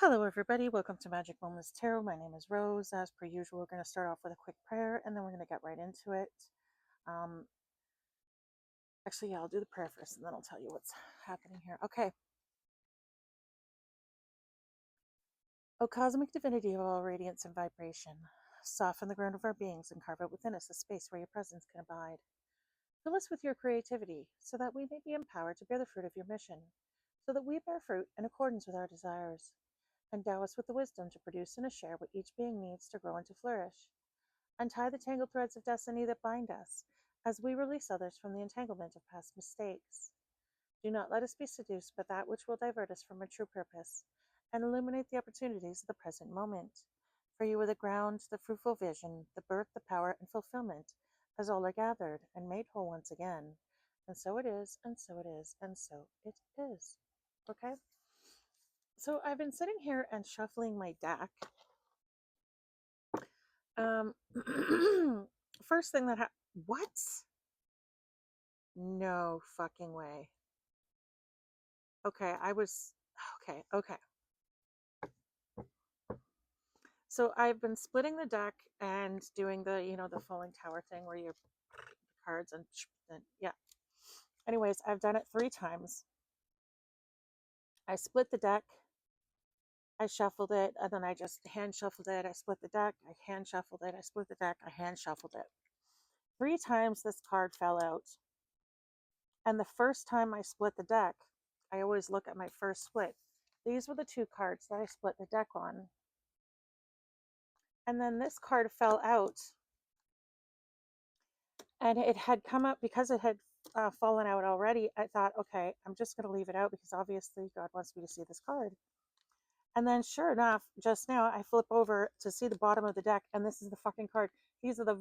Hello, everybody. Welcome to Magic Moments Tarot. My name is Rose. As per usual, we're going to start off with a quick prayer and then we're going to get right into it. Um, actually, yeah, I'll do the prayer first and then I'll tell you what's happening here. Okay. O cosmic divinity of all radiance and vibration, soften the ground of our beings and carve out within us a space where your presence can abide. Fill us with your creativity so that we may be empowered to bear the fruit of your mission, so that we bear fruit in accordance with our desires. Endow us with the wisdom to produce and to share what each being needs to grow and to flourish. Untie the tangled threads of destiny that bind us, as we release others from the entanglement of past mistakes. Do not let us be seduced by that which will divert us from our true purpose, and illuminate the opportunities of the present moment. For you are the ground, the fruitful vision, the birth, the power, and fulfillment, as all are gathered and made whole once again. And so it is, and so it is, and so it is. Okay? So I've been sitting here and shuffling my deck. Um, first thing that what? No fucking way. Okay, okay. So I've been splitting the deck and doing the falling tower thing where you're cards and yeah. Anyways, I've done it 3 times. I split the deck, I shuffled it, and then I just hand shuffled it. I split the deck, I hand shuffled it, I split the deck, I hand shuffled it. 3 times this card fell out. And the first time I split the deck, I always look at my first split. These were the 2 cards that I split the deck on. And then this card fell out, and it had come up because it had fallen out already. I thought, okay, I'm just going to leave it out because obviously God wants me to see this card. And then, sure enough, just now I flip over to see the bottom of the deck, and this is the fucking card. These are the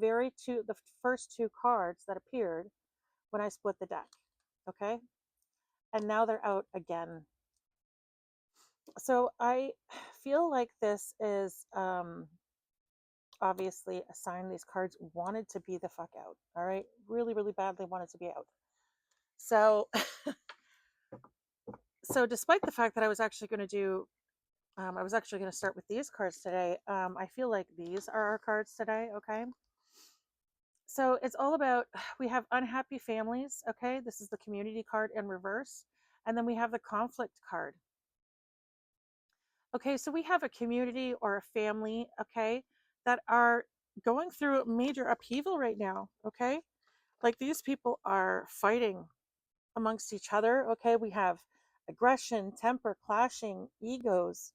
first 2 cards that appeared when I split the deck. Okay. And now they're out again. So I feel like this is obviously a sign these cards wanted to be the fuck out. All right. Really, really badly wanted to be out. So, so despite the fact that I was actually going to I was actually going to start with these cards today. I feel like these are our cards today. Okay. So it's all about, we have unhappy families. Okay. This is the community card in reverse. And then we have the conflict card. Okay, so we have a community or a family, okay, that are going through major upheaval right now, okay? Like these people are fighting amongst each other, okay? We have aggression, temper, clashing, egos,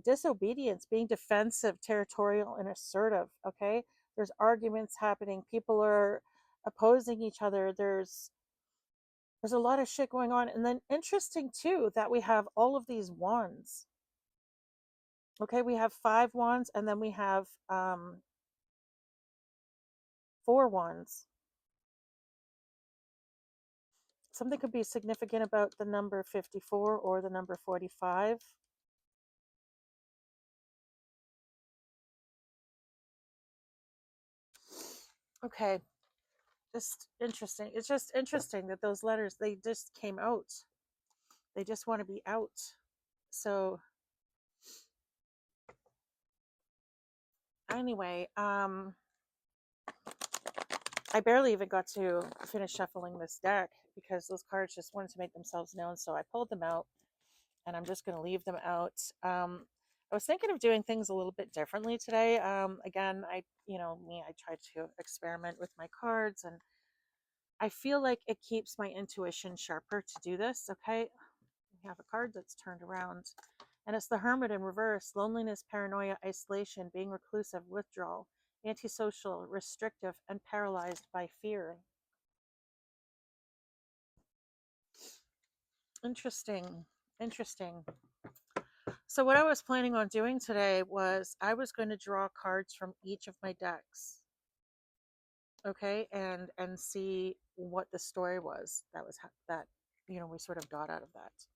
disobedience, being defensive, territorial, and assertive, okay? There's arguments happening. People are opposing each other. There's a lot of shit going on. And then interesting too that we have all of these wands. Okay, we have 5 wands and then we have 4 wands. Something could be significant about the number 54 or the number 45. Okay, just interesting. It's just interesting that those letters, they just came out. They just want to be out. So anyway, I barely even got to finish shuffling this deck because those cards just wanted to make themselves known. So I pulled them out and I'm just going to leave them out. I was thinking of doing things a little bit differently today. Again, I try to experiment with my cards, and I feel like it keeps my intuition sharper to do this. Okay, we have a card that's turned around, and it's the Hermit in reverse: loneliness, paranoia, isolation, being reclusive, withdrawal, antisocial, restrictive, and paralyzed by fear. Interesting. Interesting. So what I was planning on doing today was I was going to draw cards from each of my decks, okay, and see what the story was that was that we sort of got out of that.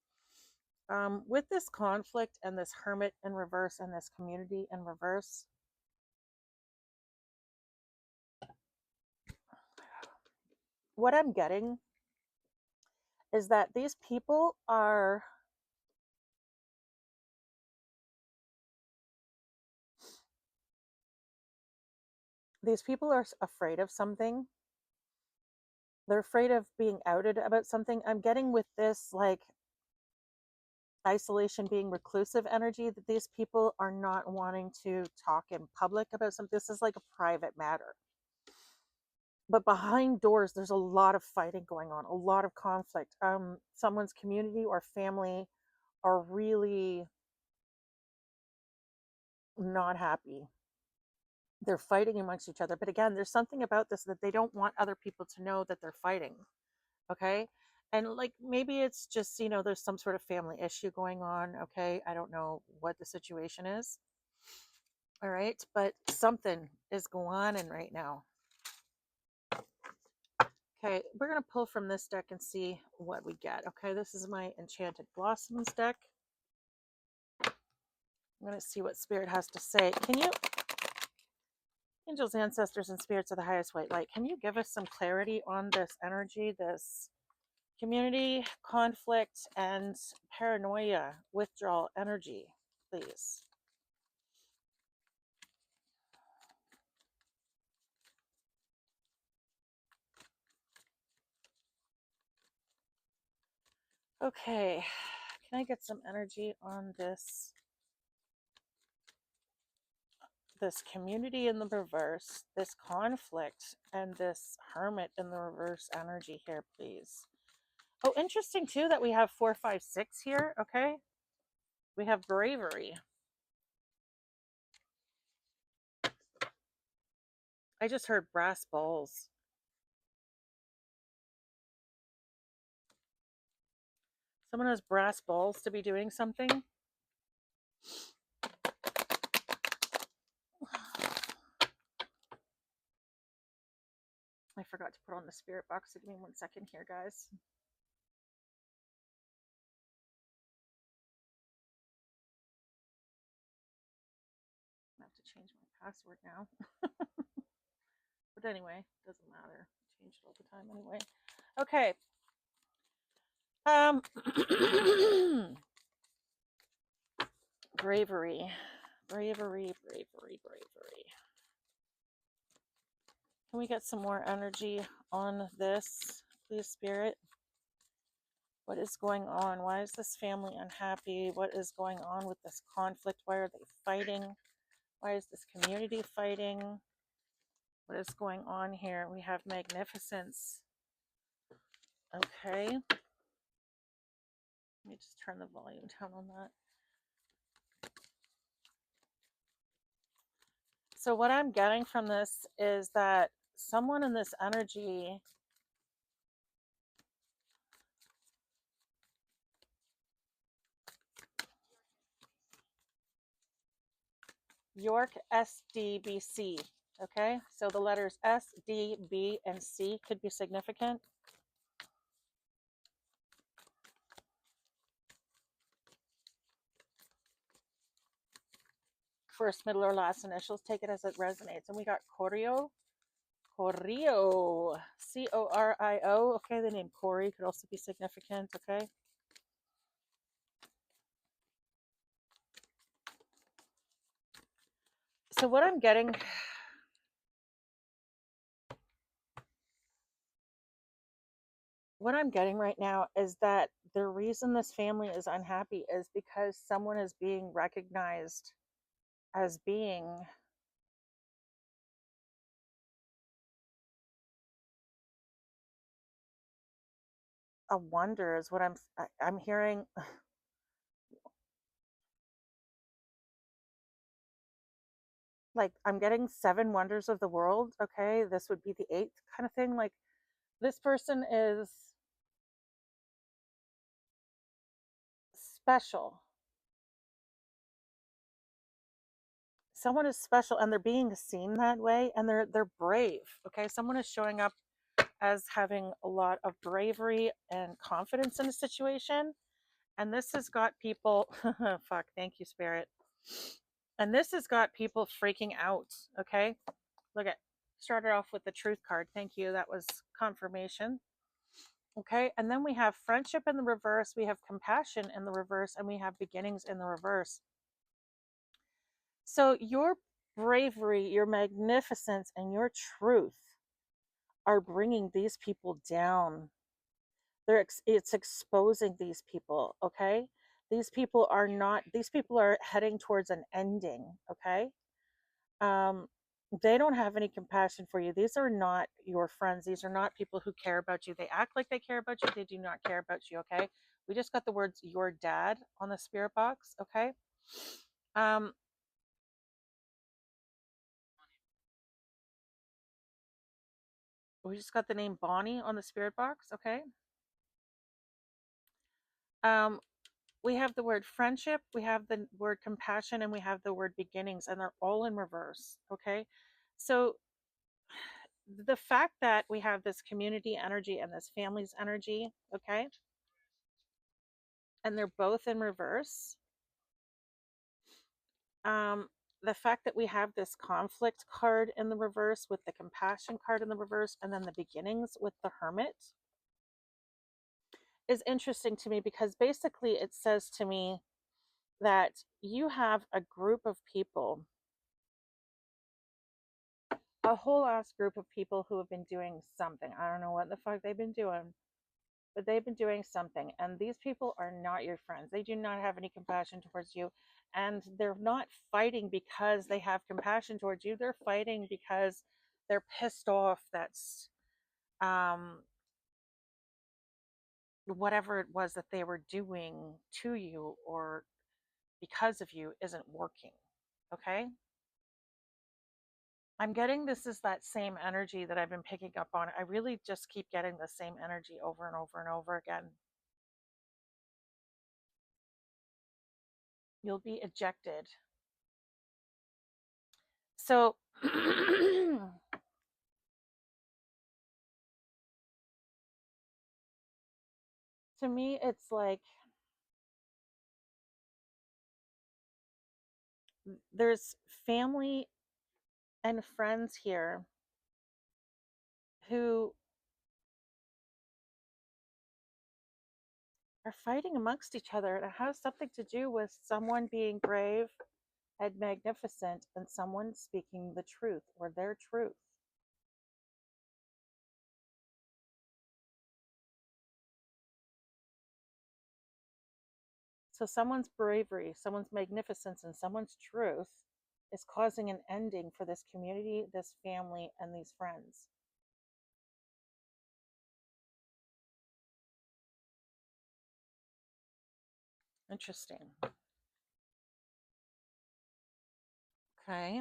With this conflict and this Hermit in reverse and this community in reverse, what I'm getting is that these people are these people are afraid of something. They're afraid of being outed about something. I'm getting with this like isolation being reclusive energy that these people are not wanting to talk in public about something. This is like a private matter. But behind doors, there's a lot of fighting going on, a lot of conflict. Someone's community or family are really not happy. They're fighting amongst each other. But again, there's something about this that they don't want other people to know that they're fighting. Okay. And like maybe it's just, there's some sort of family issue going on. Okay. I don't know what the situation is. All right. But something is going on right now. Okay. We're going to pull from this deck and see what we get. Okay. This is my Enchanted Blossoms deck. I'm going to see what Spirit has to say. Can you, angels, ancestors, and spirits of the highest white light, can you give us some clarity on this energy, this community conflict and paranoia withdrawal energy, please? Okay, can I get some energy on this community in the reverse, this conflict, and this hermit in the reverse energy here, please? Oh, interesting too that we have 4, 5, 6 here. Okay, we have bravery. I just heard brass balls. Someone has brass balls to be doing something. I forgot to put on the spirit box, so give me 1 second here, guys. I have to change my password now. But anyway, doesn't matter. I change it all the time anyway. Okay. Bravery. Bravery, bravery, bravery. Can we get some more energy on this, please, Spirit? What is going on? Why is this family unhappy? What is going on with this conflict? Why are they fighting? Why is this community fighting? What is going on here? We have magnificence. Okay. Let me just turn the volume down on that. So what I'm getting from this is that someone in this energy York SDBC. Okay, so the letters S, D, B, and C could be significant. First, middle, or last initials, take it as it resonates. And we got Corio. Corio. C-O-R-I-O. Okay, the name Corey could also be significant. Okay. So what I'm getting right now is that the reason this family is unhappy is because someone is being recognized as being a wonder, is what I'm hearing. Like, I'm getting 7 wonders of the world. Okay, this would be the 8th kind of thing. Like, this person is special. Someone is special, and they're being seen that way, and they're brave. Okay, someone is showing up as having a lot of bravery and confidence in a situation, and this has got people fuck, thank you, Spirit. And this has got people freaking out. Okay, look at, started off with the Truth card. Thank you, that was confirmation. Okay, and then we have friendship in the reverse, we have compassion in the reverse, and we have beginnings in the reverse. So your bravery, your magnificence, and your truth are bringing these people down. It's exposing these people, okay? These people are heading towards an ending, okay? um they don't have any compassion for you. These are not your friends. These are not people who care about you. They act like they care about you. They do not care about you, okay? We just got the words your dad on the spirit box, okay? um we just got the name Bonnie on the spirit box, okay? um we have the word friendship, we have the word compassion, and we have the word beginnings, and they're all in reverse, okay? So the fact that we have this community energy and this family's energy, okay, and they're both in reverse, um the fact that we have this conflict card in the reverse with the compassion card in the reverse, and then the beginnings with the hermit, is interesting to me, because basically it says to me that you have a group of people, a whole ass group of people who have been doing something. I don't know what the fuck they've been doing, but they've been doing something. And these people are not your friends. They do not have any compassion towards you. And they're not fighting because they have compassion towards you. They're fighting because they're pissed off that's whatever it was that they were doing to you or because of you isn't working. Okay? I'm getting this is that same energy that I've been picking up on. I really just keep getting the same energy over and over and over again. You'll be ejected. So, to me, it's like there's family and friends here who are fighting amongst each other. And it has something to do with someone being brave and magnificent and someone speaking the truth or their truth. So someone's bravery, someone's magnificence, and someone's truth is causing an ending for this community, this family, and these friends. Interesting. Okay.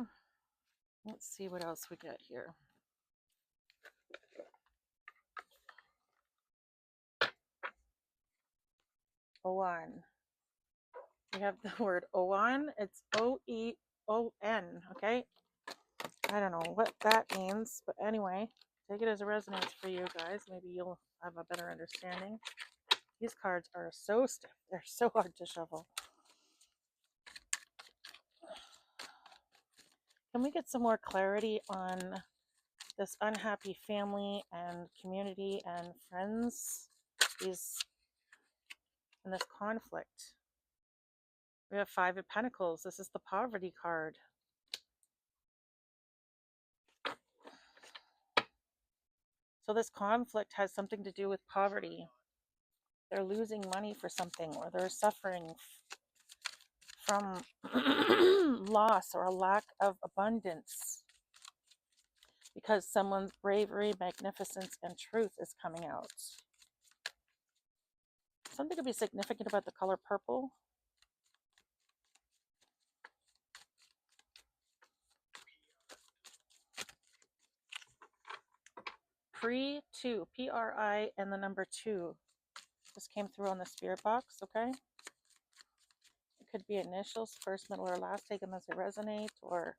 Let's see what else we got here. Oan. We have the word Oan. It's Oeon. Okay. I don't know what that means, but anyway, take it as it resonates for you guys. Maybe you'll have a better understanding. These cards are so stiff. They're so hard to shuffle. Can we get some more clarity on this unhappy family and community and friends? These in this conflict. We have Five of Pentacles. This is the poverty card. So this conflict has something to do with poverty. They're losing money for something, or they're suffering from loss or a lack of abundance because someone's bravery, magnificence, and truth is coming out. Something could be significant about the color purple. Pri-2, P-R-I, and the number 2. This came through on the spirit box, okay? It could be initials, first, middle, or last. Take them as they resonate, or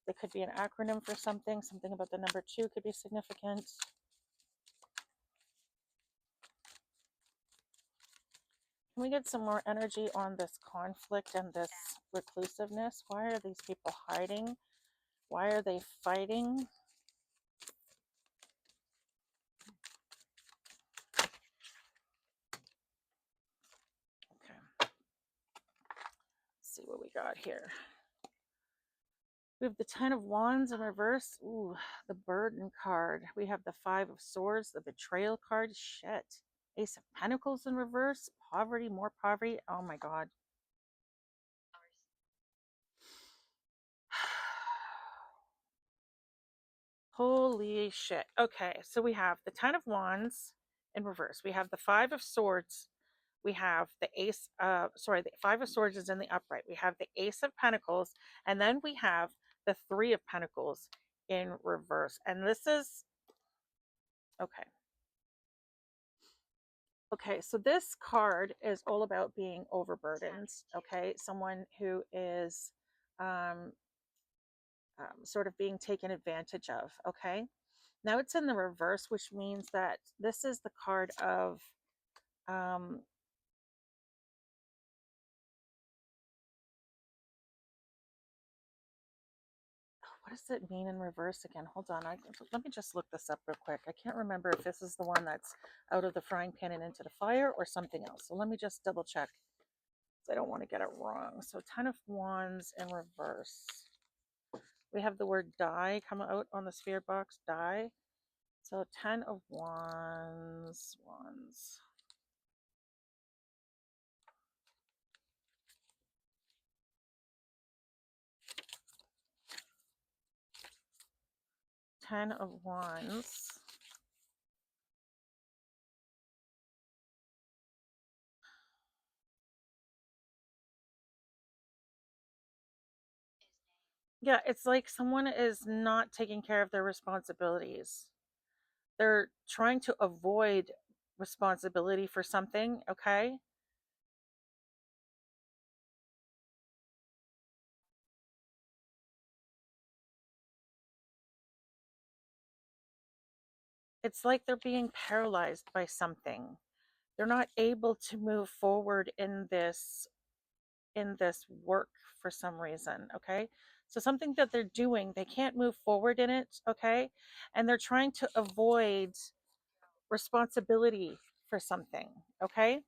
it could be an acronym for something. Something about the number 2 could be significant. Can we get some more energy on this conflict and this reclusiveness? Why are these people hiding? Why are they fighting? Okay. Let's see what we got here. We have the Ten of Wands in reverse. Ooh, the Burden card. We have the Five of Swords, the Betrayal card. Shit. Ace of Pentacles in reverse. Poverty, more poverty. Oh my god. Holy shit. Okay, so we have the Ten of Wands in reverse. We have the Five of Swords. We have the the Five of Swords is in the upright. We have the Ace of Pentacles, and then we have the Three of Pentacles in reverse. And this is okay. Okay, so this card is all about being overburdened. Okay, someone who is um, sort of being taken advantage of. Okay, now it's in the reverse, which means that this is the card of um, what does it mean in reverse again? Hold on, let me just look this up real quick. I can't remember if this is the one that's out of the frying pan and into the fire or something else. So let me just double check. I don't want to get it wrong. So Ten of Wands in reverse. We have the word die come out on the spirit box, die. So Ten of Wands, Wands. Ten of Wands. Yeah, it's like someone is not taking care of their responsibilities. They're trying to avoid responsibility for something, okay? It's like they're being paralyzed by something. They're not able to move forward in this work for some reason, okay? So something that they're doing, they can't move forward in it, okay? And they're trying to avoid responsibility for something, okay?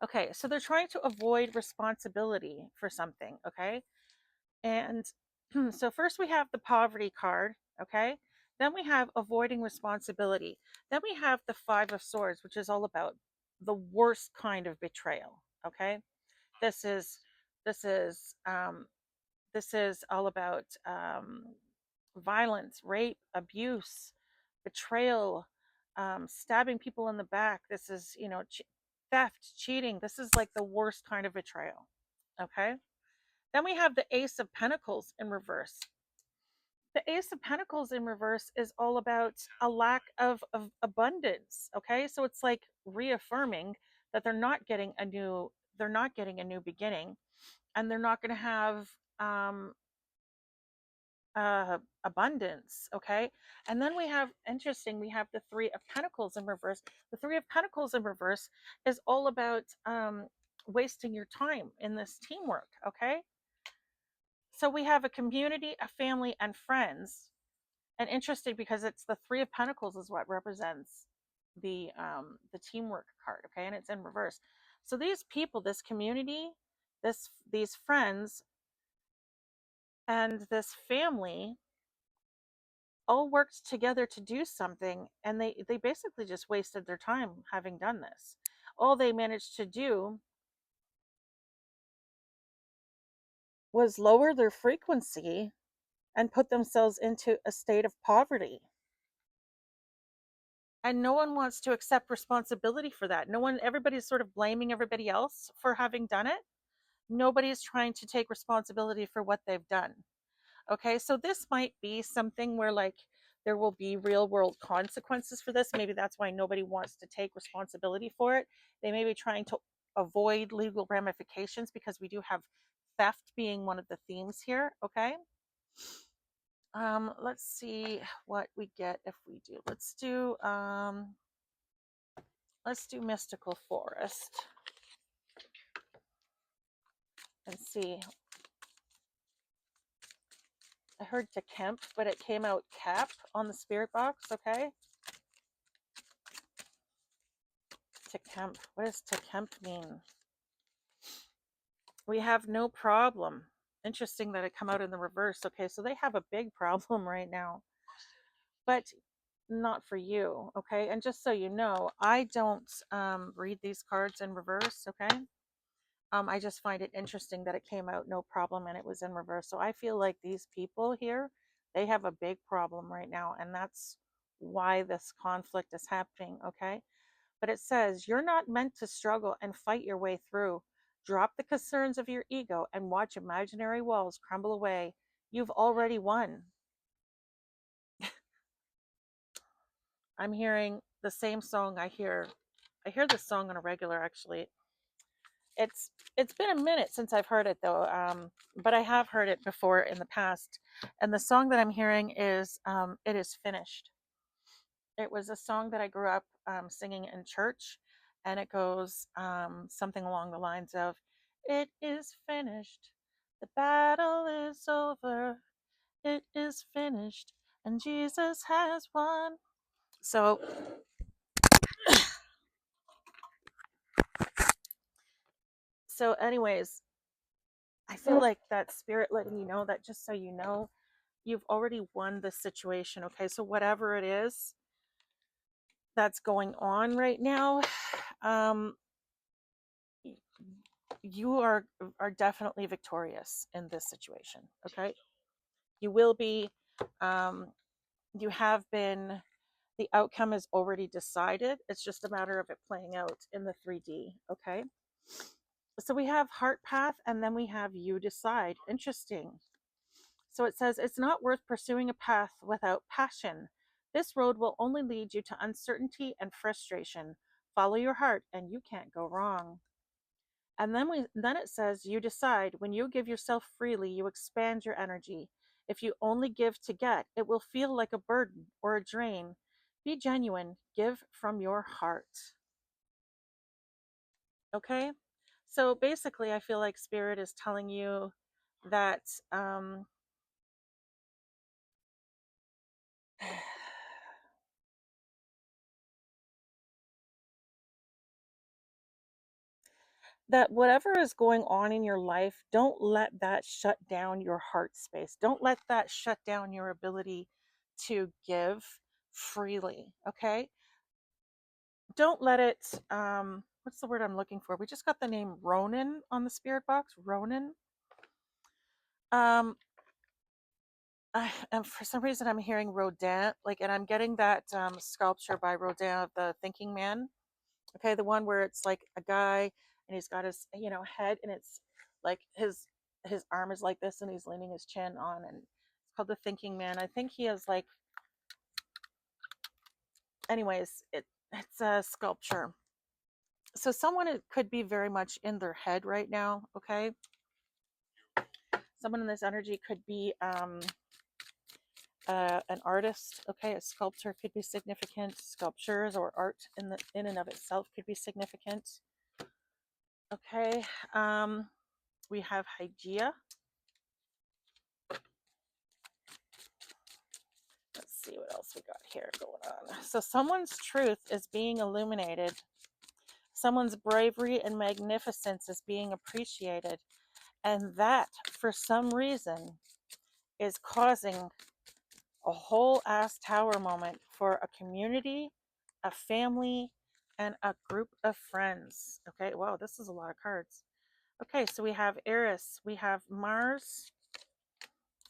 Okay, so they're trying to avoid responsibility for something, okay? And so first we have the poverty card, okay? Then we have avoiding responsibility. Then we have the Five of Swords, which is all about the worst kind of betrayal, okay? This is this is um, this is all about violence, rape, abuse, betrayal, stabbing people in the back. This is theft, cheating. This is like the worst kind of betrayal. Okay. Then we have the Ace of Pentacles in reverse. The Ace of Pentacles in reverse is all about a lack of abundance. Okay, so it's like reaffirming that they're not getting a new beginning, and they're not going to have um, abundance. Okay, and then we have interesting. We have the Three of Pentacles in reverse. The Three of Pentacles in reverse is all about wasting your time in this teamwork. Okay, so we have a community, a family, and friends. And interesting because it's the Three of Pentacles is what represents the teamwork card, okay, and it's in reverse. So these people, this community, these friends, and this family all worked together to do something, and they basically just wasted their time having done this. All they managed to do was lower their frequency and put themselves into a state of poverty. And no one wants to accept responsibility for that. No one, everybody's sort of blaming everybody else for having done it. Nobody's trying to take responsibility for what they've done. Okay, so this might be something where like there will be real world consequences for this. Maybe that's why nobody wants to take responsibility for it. They may be trying to avoid legal ramifications because we do have theft being one of the themes here. Okay, let's see what we get if we do. Let's do Mystical Forest and see. I heard to Kemp, but it came out Cap on the spirit box, okay? To Kemp. What does to Kemp mean? We have no problem. Interesting that it come out in the reverse. Okay, so they have a big problem right now, but not for you. Okay, and just so you know, I don't read these cards in reverse. Okay, I just find it interesting that it came out no problem and it was in reverse. So I feel like these people here, they have a big problem right now, and that's why this conflict is happening. Okay, but it says you're not meant to struggle and fight your way through. Drop the concerns of your ego and watch imaginary walls crumble away. You've already won. I'm hearing the same song I hear this song on a regular actually. It's been a minute since I've heard it though, but I have heard it before in the past. And the song that I'm hearing is "It Is Finished." It was a song that I grew up singing in church, and it goes something along the lines of, "It is finished, the battle is over, it is finished, and Jesus has won." So, anyways, I feel like that spirit letting you know that, just so you know, you've already won the situation. Okay, so whatever it is that's going on right now, um, you are definitely victorious in this situation. Okay, you will be. Um, you have been. The outcome is already decided. It's just a matter of it playing out in the 3D. Okay, so we have heart path, and then we have you decide. Interesting. So it says, it's not worth pursuing a path without passion. This road will only lead you to uncertainty and frustration. Follow your heart and you can't go wrong. And then it says, you decide. When you give yourself freely, you expand your energy. If you only give to get, it will feel like a burden or a drain. Be genuine. Give from your heart. Okay? So basically, I feel like Spirit is telling you that that whatever is going on in your life, don't let that shut down your heart space. Don't let that shut down your ability to give freely. Okay. Don't let it, what's the word I'm looking for? We just got the name Ronan on the spirit box. Ronan. Um, and for some reason I'm hearing Rodin, like, and I'm getting that sculpture by Rodin of the Thinking Man. Okay, the one where it's like a guy and he's got his, head, and it's like his arm is like this and he's leaning his chin on, and it's called The Thinking Man. I think he has like, anyways, it's a sculpture. So someone, it could be very much in their head right now. Okay, someone in this energy could be an artist. Okay, a sculptor could be significant. Sculptures or art in and of itself could be significant. Okay, we have Hygeia. Let's see what else we got here going on. So someone's truth is being illuminated. Someone's bravery and magnificence is being appreciated. And that, for some reason, is causing a whole ass tower moment for a community, a family, and a group of friends. Okay, wow, this is a lot of cards. Okay, so we have Eris, we have Mars,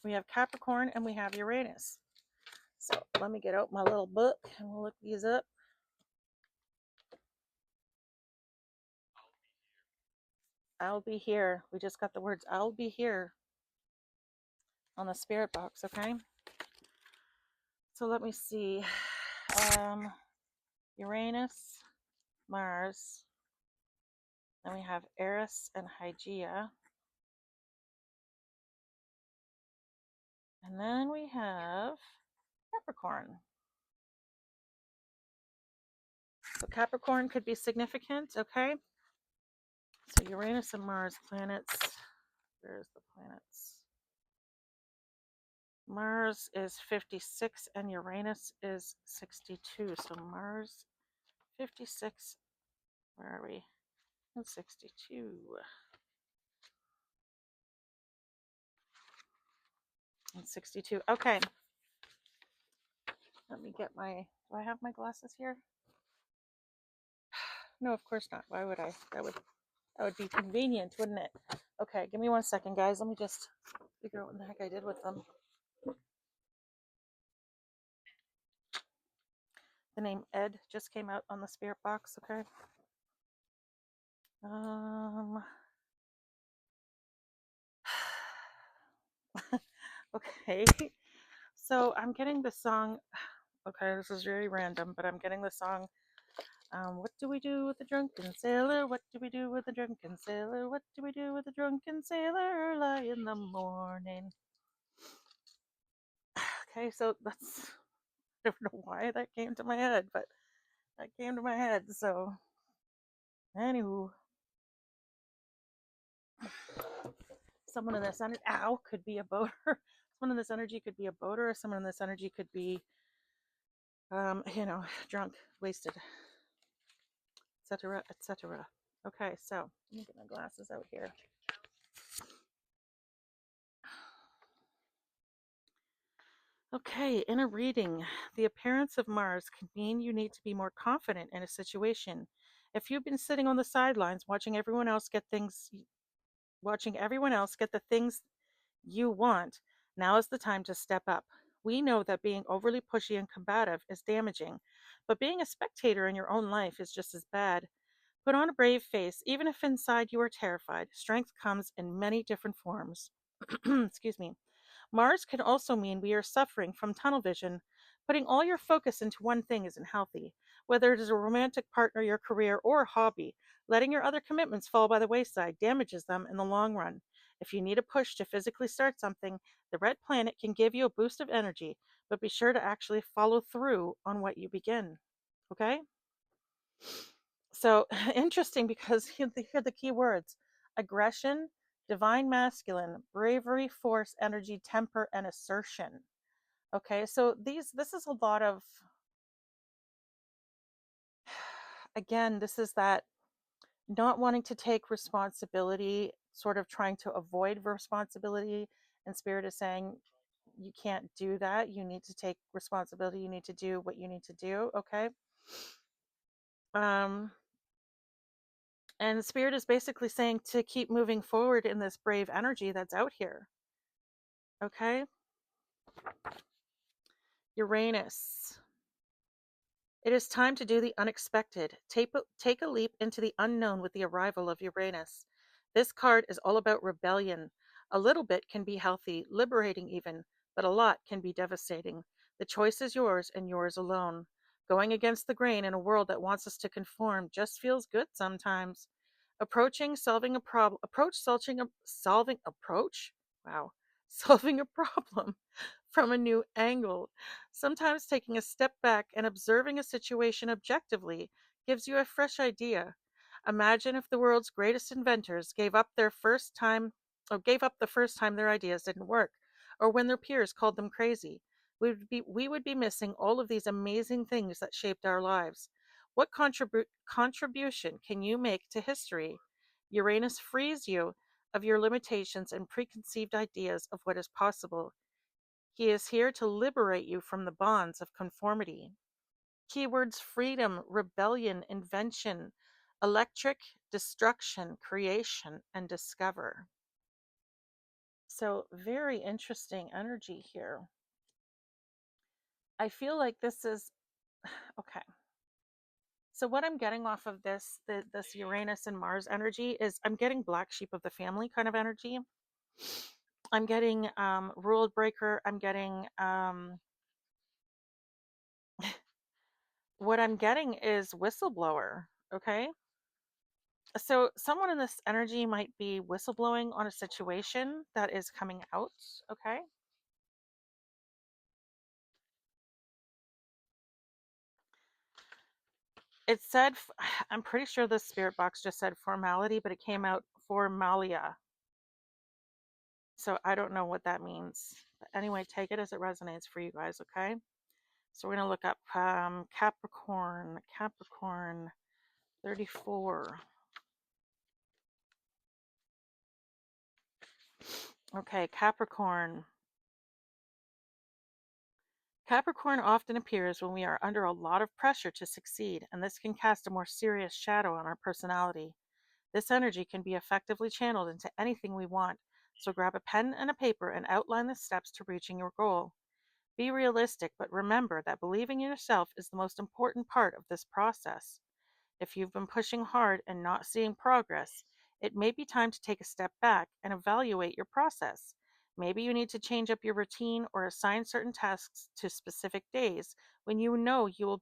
we have Capricorn, and we have Uranus. So let me get out my little book and we'll look these up. I'll be here. We just got the words I'll be here on the spirit box, okay? So let me see. Uranus, Mars. Then we have Eris and Hygeia. And then we have Capricorn. So Capricorn could be significant, okay? So Uranus and Mars planets. Where's the planets? Mars is 56 and Uranus is 62. So Mars 56. Where are we? 62. And 62. Okay. Let me get my. Do I have my glasses here? No, of course not. Why would I? That would be convenient, wouldn't it? Okay, give me 1 second, guys. Let me just figure out what the heck I did with them. The name Ed just came out on the spirit box. Okay. Okay. So I'm getting the song. Okay, this is very random, but I'm getting the song. What do we do with the drunken sailor? What do we do with the drunken sailor? What do we do with the drunken sailor? Early in the morning. Okay, so that's. I don't know why that came to my head, but that came to my head. So, anywho, someone in this energy, could be a boater. Someone in this energy could be a boater, or someone in this energy could be, drunk, wasted, etc., etc. Okay, so let me get my glasses out here. Okay, in a reading, the appearance of Mars can mean you need to be more confident in a situation. If you've been sitting on the sidelines watching everyone else get the things you want, now is the time to step up. We know that being overly pushy and combative is damaging, but being a spectator in your own life is just as bad. Put on a brave face, even if inside you are terrified. Strength comes in many different forms. Excuse me. Mars can also mean we are suffering from tunnel vision. Putting all your focus into one thing isn't healthy. Whether it is a romantic partner, your career, or a hobby, letting your other commitments fall by the wayside damages them in the long run. If you need a push to physically start something, the red planet can give you a boost of energy, but be sure to actually follow through on what you begin. Okay? So interesting because here are the key words: aggression, divine masculine, bravery, force, energy, temper, and assertion. Okay, so this is a lot of, again, this is that not wanting to take responsibility, sort of trying to avoid responsibility, and spirit is saying you can't do that. You need to take responsibility. You need to do what you need to do. Okay. Um, and spirit is basically saying to keep moving forward in this brave energy that's out here. Okay. Uranus. It is time to do the unexpected. Take a leap into the unknown with the arrival of Uranus. This card is all about rebellion. A little bit can be healthy, liberating even, but a lot can be devastating. The choice is yours and yours alone. Going against the grain in a world that wants us to conform just feels good sometimes. Wow. Solving a problem from a new angle. Sometimes taking a step back and observing a situation objectively gives you a fresh idea. Imagine if the world's greatest inventors gave up the first time their ideas didn't work, or when their peers called them crazy. We would be missing all of these amazing things that shaped our lives. What contribution can you make to history? Uranus frees you of your limitations and preconceived ideas of what is possible. He is here to liberate you from the bonds of conformity. Keywords: freedom, rebellion, invention, electric, destruction, creation, and discover. So, very interesting energy here. I feel like this is okay. So, what I'm getting off of this Uranus and Mars energy is I'm getting black sheep of the family kind of energy. I'm getting rule breaker. I'm getting what I'm getting is whistleblower. Okay. So someone in this energy might be whistleblowing on a situation that is coming out. Okay. It said, I'm pretty sure the spirit box just said formality, but it came out formalia. So I don't know what that means. But anyway, take it as it resonates for you guys. Okay. So we're going to look up Capricorn 34. Okay, Capricorn. Capricorn often appears when we are under a lot of pressure to succeed, and this can cast a more serious shadow on our personality. This energy can be effectively channeled into anything we want, so grab a pen and a paper and outline the steps to reaching your goal. Be realistic, but remember that believing in yourself is the most important part of this process. If you've been pushing hard and not seeing progress, it may be time to take a step back and evaluate your process. Maybe you need to change up your routine or assign certain tasks to specific days when they will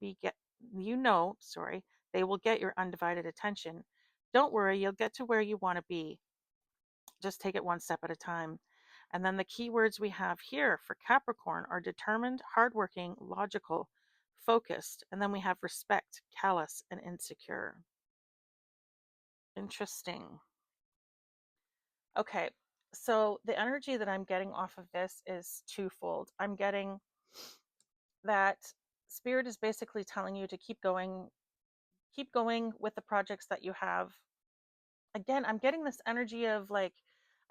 get your undivided attention. Don't worry, you'll get to where you want to be. Just take it one step at a time. And then the keywords we have here for Capricorn are determined, hardworking, logical, focused, and then we have respect, callous, and insecure. Interesting. Okay, so the energy that I'm getting off of this is twofold. I'm getting that Spirit is basically telling you to keep going with the projects that you have. Again, I'm getting this energy of like,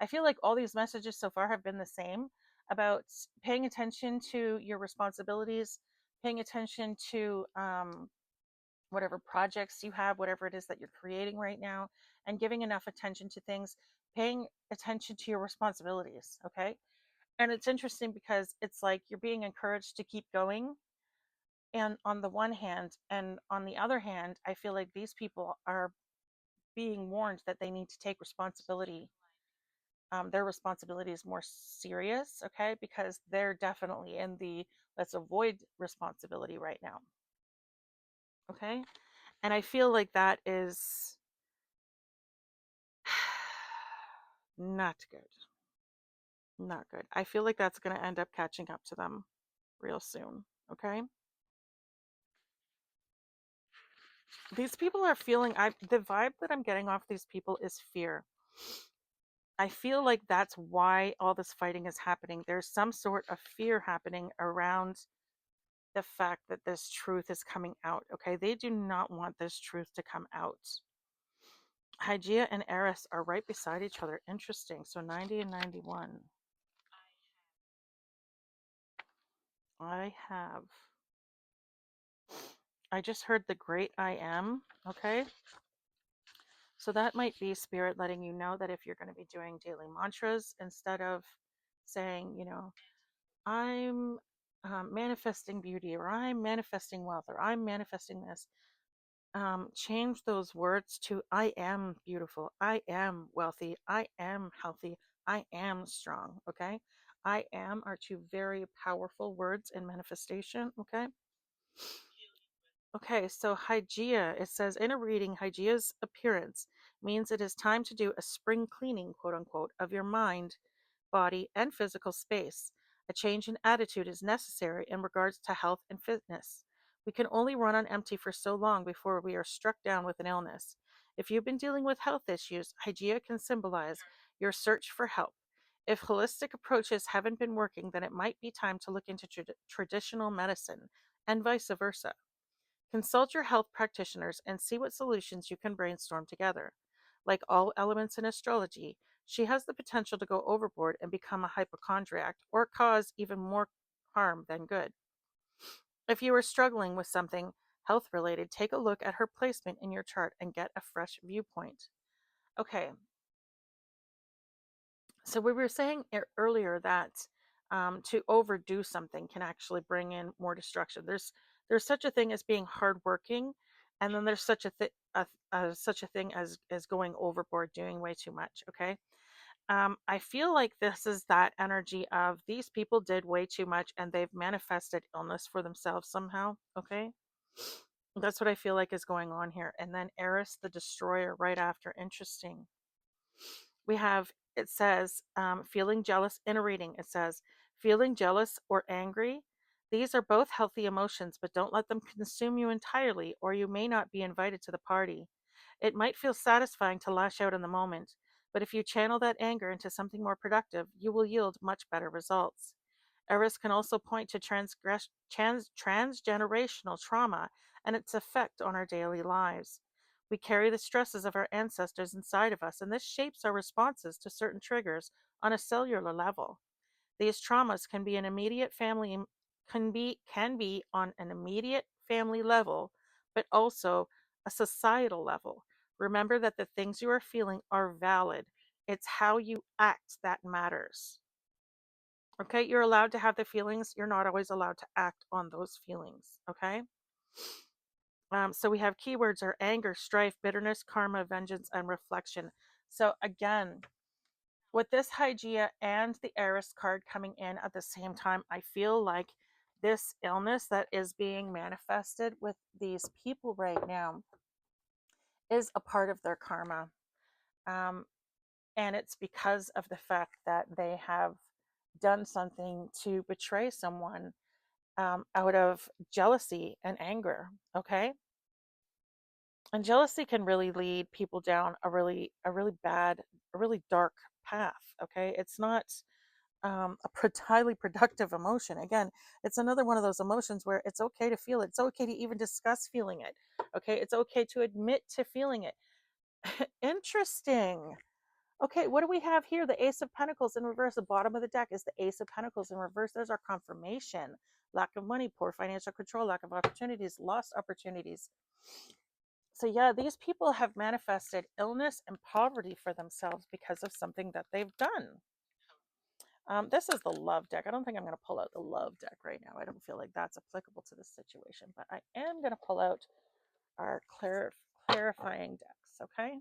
I feel like all these messages so far have been the same about paying attention to your responsibilities, paying attention to whatever projects you have, whatever it is that you're creating right now, and giving enough attention to things, paying attention to your responsibilities. Okay. And it's interesting because it's like you're being encouraged to keep going. And on the one hand, and on the other hand, I feel like these people are being warned that they need to take responsibility. Their responsibility is more serious, okay, because they're definitely in the let's avoid responsibility right now, okay. And I feel like that is not good. Not good. I feel like that's going to end up catching up to them real soon, okay. These people are feeling, the vibe that I'm getting off these people is fear. I feel like that's why all this fighting is happening. There's some sort of fear happening around the fact that this truth is coming out, okay? They do not want this truth to come out. Hygeia and Eris are right beside each other. Interesting. So 90 and 91. I just heard the great I am, okay? So that might be Spirit letting you know that if you're going to be doing daily mantras, instead of saying, I'm manifesting beauty, or I'm manifesting wealth, or I'm manifesting this, change those words to I am beautiful, I am wealthy, I am healthy, I am strong, okay? I am are two very powerful words in manifestation, okay? Okay, so Hygeia, it says in a reading, Hygeia's appearance means it is time to do a spring cleaning, quote unquote, of your mind, body, and physical space. A change in attitude is necessary in regards to health and fitness. We can only run on empty for so long before we are struck down with an illness. If you've been dealing with health issues, Hygeia can symbolize your search for help. If holistic approaches haven't been working, then it might be time to look into traditional medicine, and vice versa. Consult your health practitioners and see what solutions you can brainstorm together. Like all elements in astrology, she has the potential to go overboard and become a hypochondriac or cause even more harm than good. If you are struggling with something health related, take a look at her placement in your chart and get a fresh viewpoint. Okay, so we were saying earlier that to overdo something can actually bring in more destruction. There's such a thing as being hardworking, and then there's such a thing as going overboard, doing way too much. Okay, I feel like this is that energy of these people did way too much, and they've manifested illness for themselves somehow. Okay, that's what I feel like is going on here. And then Eris the Destroyer right after. Interesting. We have, it says, feeling jealous in a reading. It says, feeling jealous or angry. These are both healthy emotions, but don't let them consume you entirely, or you may not be invited to the party. It might feel satisfying to lash out in the moment, but if you channel that anger into something more productive, you will yield much better results. Eris can also point to transgenerational trauma and its effect on our daily lives. We carry the stresses of our ancestors inside of us, and this shapes our responses to certain triggers on a cellular level. These traumas can be an immediate family can be on an immediate family level, but also a societal level. Remember that the things you are feeling are valid. It's how you act that matters. Okay, you're allowed to have the feelings. You're not always allowed to act on those feelings. Okay. So we have keywords are anger, strife, bitterness, karma, vengeance, and reflection. So again, with this Hygeia and the Eris card coming in at the same time, I feel like this illness that is being manifested with these people right now is a part of their karma. Um, and it's because of the fact that they have done something to betray someone out of jealousy and anger. Okay. And jealousy can really lead people down a really bad, a really dark path. Okay. It's not highly productive emotion. Again, it's another one of those emotions where it's okay to feel it. It's okay to even discuss feeling it. Okay. It's okay to admit to feeling it. Interesting. Okay, what do we have here? The Ace of Pentacles in reverse. The bottom of the deck is the Ace of Pentacles in reverse. There's our confirmation. Lack of money, poor financial control, lack of opportunities, lost opportunities. So, yeah, these people have manifested illness and poverty for themselves because of something that they've done. This is the love deck. I don't think I'm going to pull out the love deck right now. I don't feel like that's applicable to this situation, but I am going to pull out our clarifying decks, okay?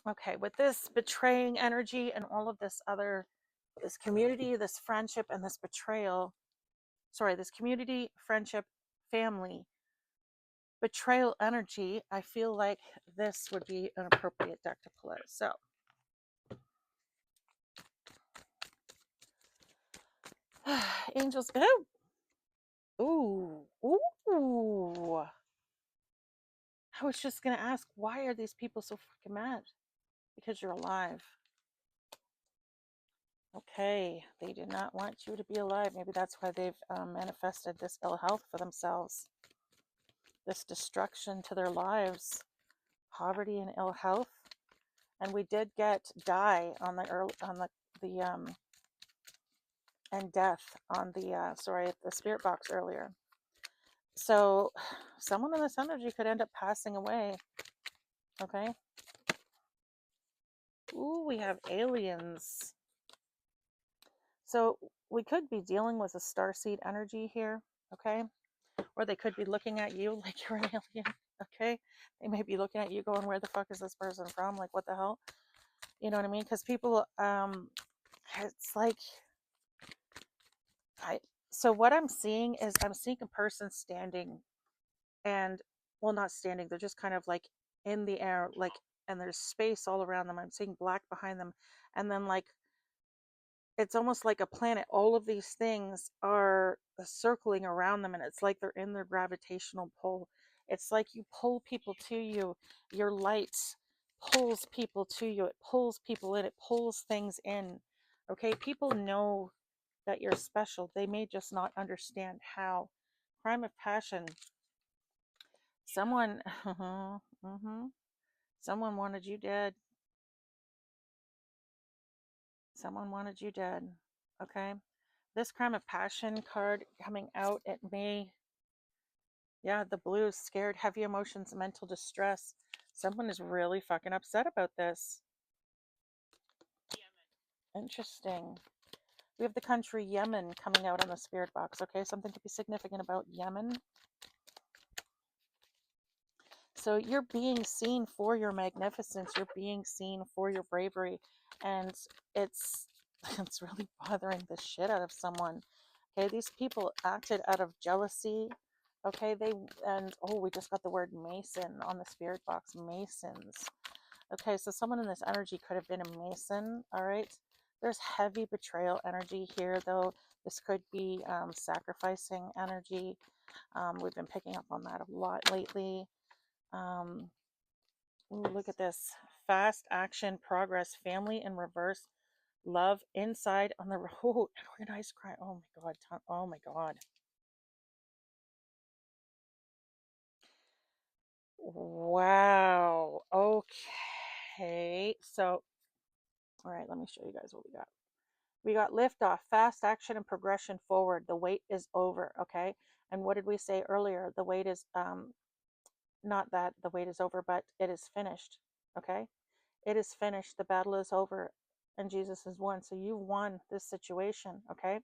Okay, with this betraying energy and all of this other, this community, this friendship, and this betrayal, this community, friendship, family, betrayal energy, I feel like this would be an appropriate deck to pull out. So, angels, ooh, ooh. I was just going to ask, why are these people so fucking mad? Because you're alive. Okay, they did not want you to be alive. Maybe that's why they've manifested this ill health for themselves, this destruction to their lives, poverty and ill health. And we did get die on the and death on the spirit box earlier. So someone in this energy could end up passing away. Okay. Ooh, we have aliens. So we could be dealing with a starseed energy here, okay? Or they could be looking at you like you're an alien, okay? They may be looking at you going, where the fuck is this person from? Like, what the hell? You know what I mean? Because people, it's like, so what I'm seeing is I'm seeing a person standing and, well, not standing, they're just kind of like in the air, like, and there's space all around them. I'm seeing black behind them. And then, like, it's almost like a planet. All of these things are circling around them, and it's like they're in their gravitational pull. It's like you pull people to you. Your light pulls people to you. It pulls people in. It pulls things in. Okay, people know that you're special. They may just not understand how. Crime of passion. Someone, someone wanted you dead. Someone wanted you dead. Okay. This crime of passion card coming out, it may, yeah, the blues, scared, heavy emotions, mental distress. Someone is really fucking upset about this. Interesting. We have the country Yemen coming out on the spirit box. Okay, something to be significant about Yemen. So you're being seen for your magnificence. You're being seen for your bravery, and it's it's really bothering the shit out of someone. Okay, these people acted out of jealousy. Okay, we just got the word mason on the spirit box. Masons. Okay, so someone in this energy could have been a mason. All right, there's heavy betrayal energy here, though. This could be sacrificing energy. We've been picking up on that a lot lately. Ooh, look at this. Fast action, progress, family in reverse, love inside on the road, organized crime. Oh my God. Oh my God. Wow. Okay. So, all right, let me show you guys what we got. We got liftoff, fast action and progression forward. The wait is over, okay? And what did we say earlier? The wait is not that the wait is over, but it is finished, okay? It is finished. The battle is over, and Jesus has won. So you won this situation, okay?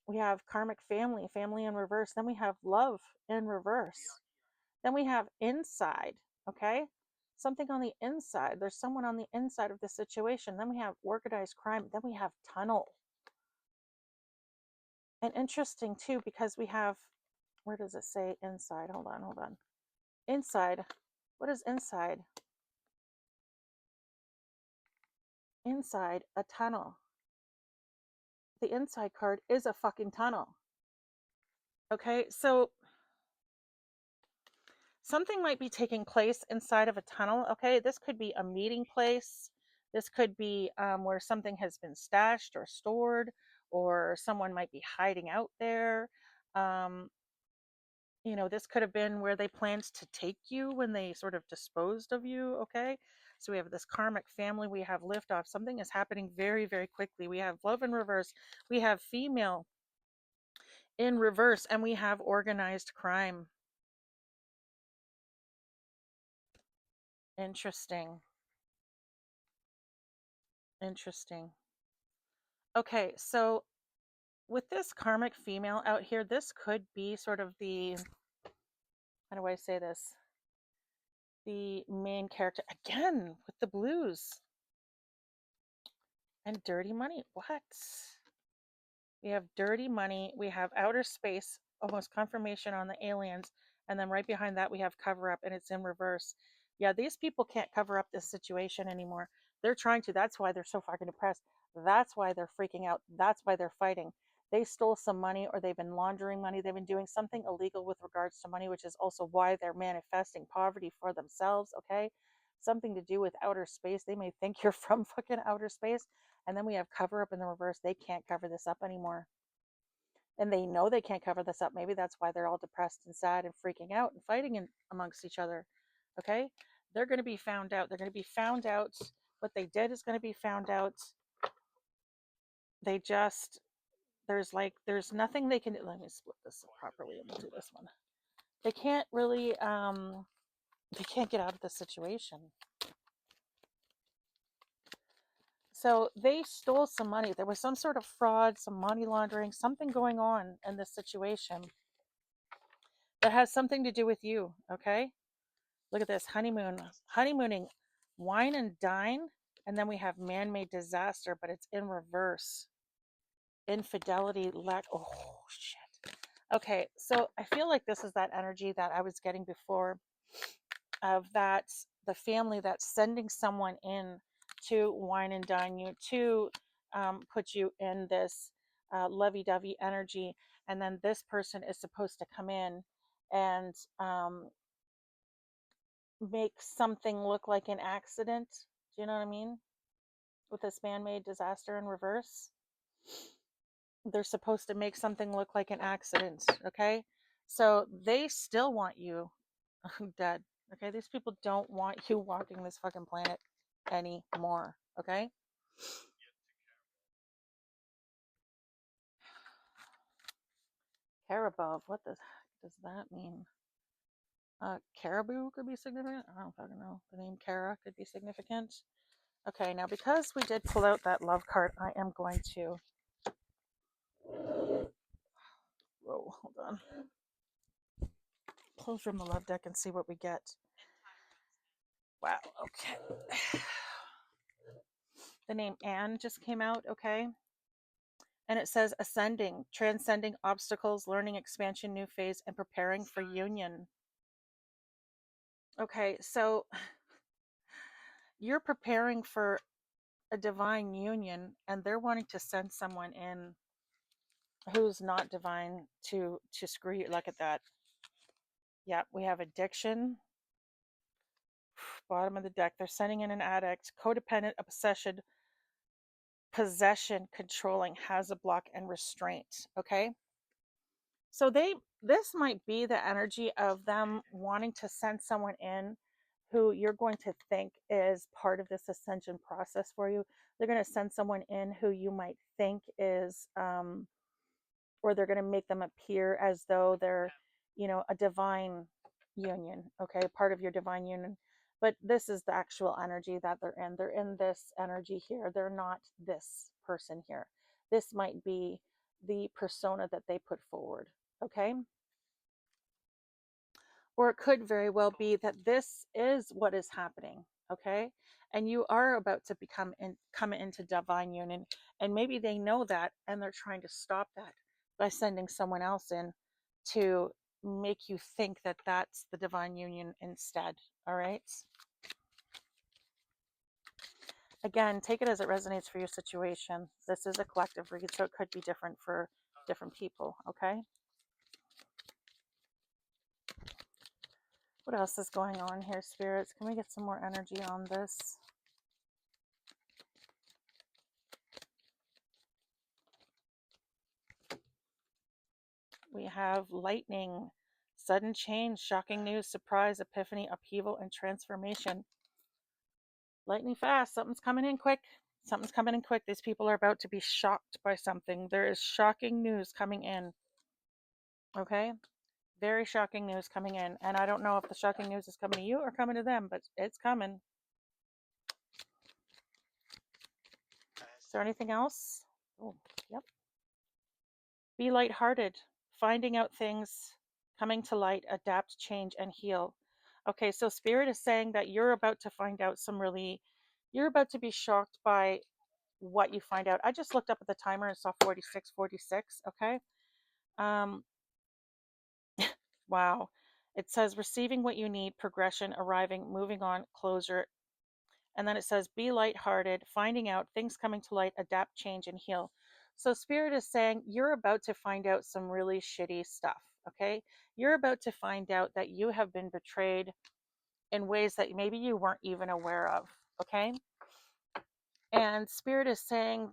We have karmic family, family in reverse. Then we have love in reverse. Then we have inside, okay? Something on the inside. There's someone on the inside of the situation. Then we have organized crime. Then we have tunnel. And interesting too, because we have, where does it say inside? Hold on. Inside. What is inside? Inside a tunnel. The inside card is a fucking tunnel. Okay, so something might be taking place inside of a tunnel. Okay, this could be a meeting place. This could be where something has been stashed or stored, or someone might be hiding out there. Um, this could have been where they planned to take you when they sort of disposed of you. Okay, so we have this karmic family. We have liftoff. Something is happening very, very quickly. We have love in reverse. We have female in reverse, and we have organized crime. Interesting. Okay, so with this karmic female out here, this could be sort of the, how do I say this? The main character again with the blues and dirty money. What? We have dirty money. We have outer space, almost confirmation on the aliens. And then right behind that, we have cover up, and it's in reverse. Yeah, these people can't cover up this situation anymore. They're trying to. That's why they're so fucking depressed. That's why they're freaking out. That's why they're fighting. They stole some money, or they've been laundering money. They've been doing something illegal with regards to money, which is also why they're manifesting poverty for themselves. Okay. Something to do with outer space. They may think you're from fucking outer space. And then we have cover up in the reverse. They can't cover this up anymore. And they know they can't cover this up. Maybe that's why they're all depressed and sad and freaking out and fighting amongst each other. Okay? They're going to be found out. They're going to be found out. What they did is going to be found out. They just, there's nothing they can do. Let me split this properly and we'll do this one. They can't really, they can't get out of the situation. So they stole some money. There was some sort of fraud, some money laundering, something going on in this situation that has something to do with you. Okay. Look at this honeymooning, wine and dine. And then we have man-made disaster, but it's in reverse. Infidelity, lack. Oh, shit. Okay. So I feel like this is that energy that I was getting before of that, the family that's sending someone in to wine and dine you, to put you in this lovey-dovey energy. And then this person is supposed to come in and make something look like an accident. Do you know what I mean? With this man-made disaster in reverse. They're supposed to make something look like an accident, okay? So they still want you dead, okay? These people don't want you walking this fucking planet anymore, okay? Carabov, what the heck does that mean? Caribou could be significant. I don't fucking know. The name Kara could be significant. Okay, now because we did pull out that love card, I am going to. Whoa, hold on. Pull from the love deck and see what we get. Wow, okay. The name Anne just came out, okay? And it says ascending, transcending obstacles, learning expansion, new phase, and preparing for union. Okay, so you're preparing for a divine union, and they're wanting to send someone in who's not divine to screw you. Look at that. Yeah, we have addiction. Bottom of the deck. They're sending in an addict, codependent, obsession, possession, controlling, has a block, and restraint. Okay. So this might be the energy of them wanting to send someone in who you're going to think is part of this ascension process for you. They're going to send someone in who you might think is, or they're going to make them appear as though they're, a divine union, okay, part of your divine union. But this is the actual energy that they're in. They're in this energy here. They're not this person here. This might be the persona that they put forward, okay? Or it could very well be that this is what is happening, okay? And you are about to come into divine union, and maybe they know that and they're trying to stop that by sending someone else in to make you think that that's the divine union instead. All right, again, take it as it resonates for your situation. This is a collective read, so it could be different for different people. Okay, what else is going on here, spirits? Can we get some more energy on this? We have lightning, sudden change, shocking news, surprise, epiphany, upheaval, and transformation. Lightning fast. Something's coming in quick. Something's coming in quick. These people are about to be shocked by something. There is shocking news coming in. Okay? Very shocking news coming in. And I don't know if the shocking news is coming to you or coming to them, but it's coming. Is there anything else? Oh, yep. Be lighthearted. Finding out things, coming to light, adapt, change, and heal. Okay, so Spirit is saying that you're about to find out you're about to be shocked by what you find out. I just looked up at the timer and saw 4646. Okay. Um, wow. It says receiving what you need, progression, arriving, moving on, closure. And then it says be lighthearted, finding out, things coming to light, adapt, change, and heal. So Spirit is saying you're about to find out some really shitty stuff. Okay. You're about to find out that you have been betrayed in ways that maybe you weren't even aware of. Okay. And Spirit is saying,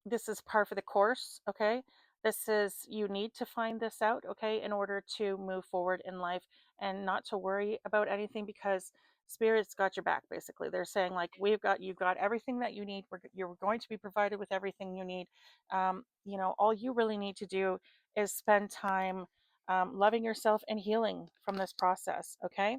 this is par for the course. Okay. This is, you need to find this out. Okay. In order to move forward in life and not to worry about anything, because Spirit's got your back. Basically, they're saying like, you've got everything that you need. You're going to be provided with everything you need. All you really need to do is spend time loving yourself and healing from this process. Okay.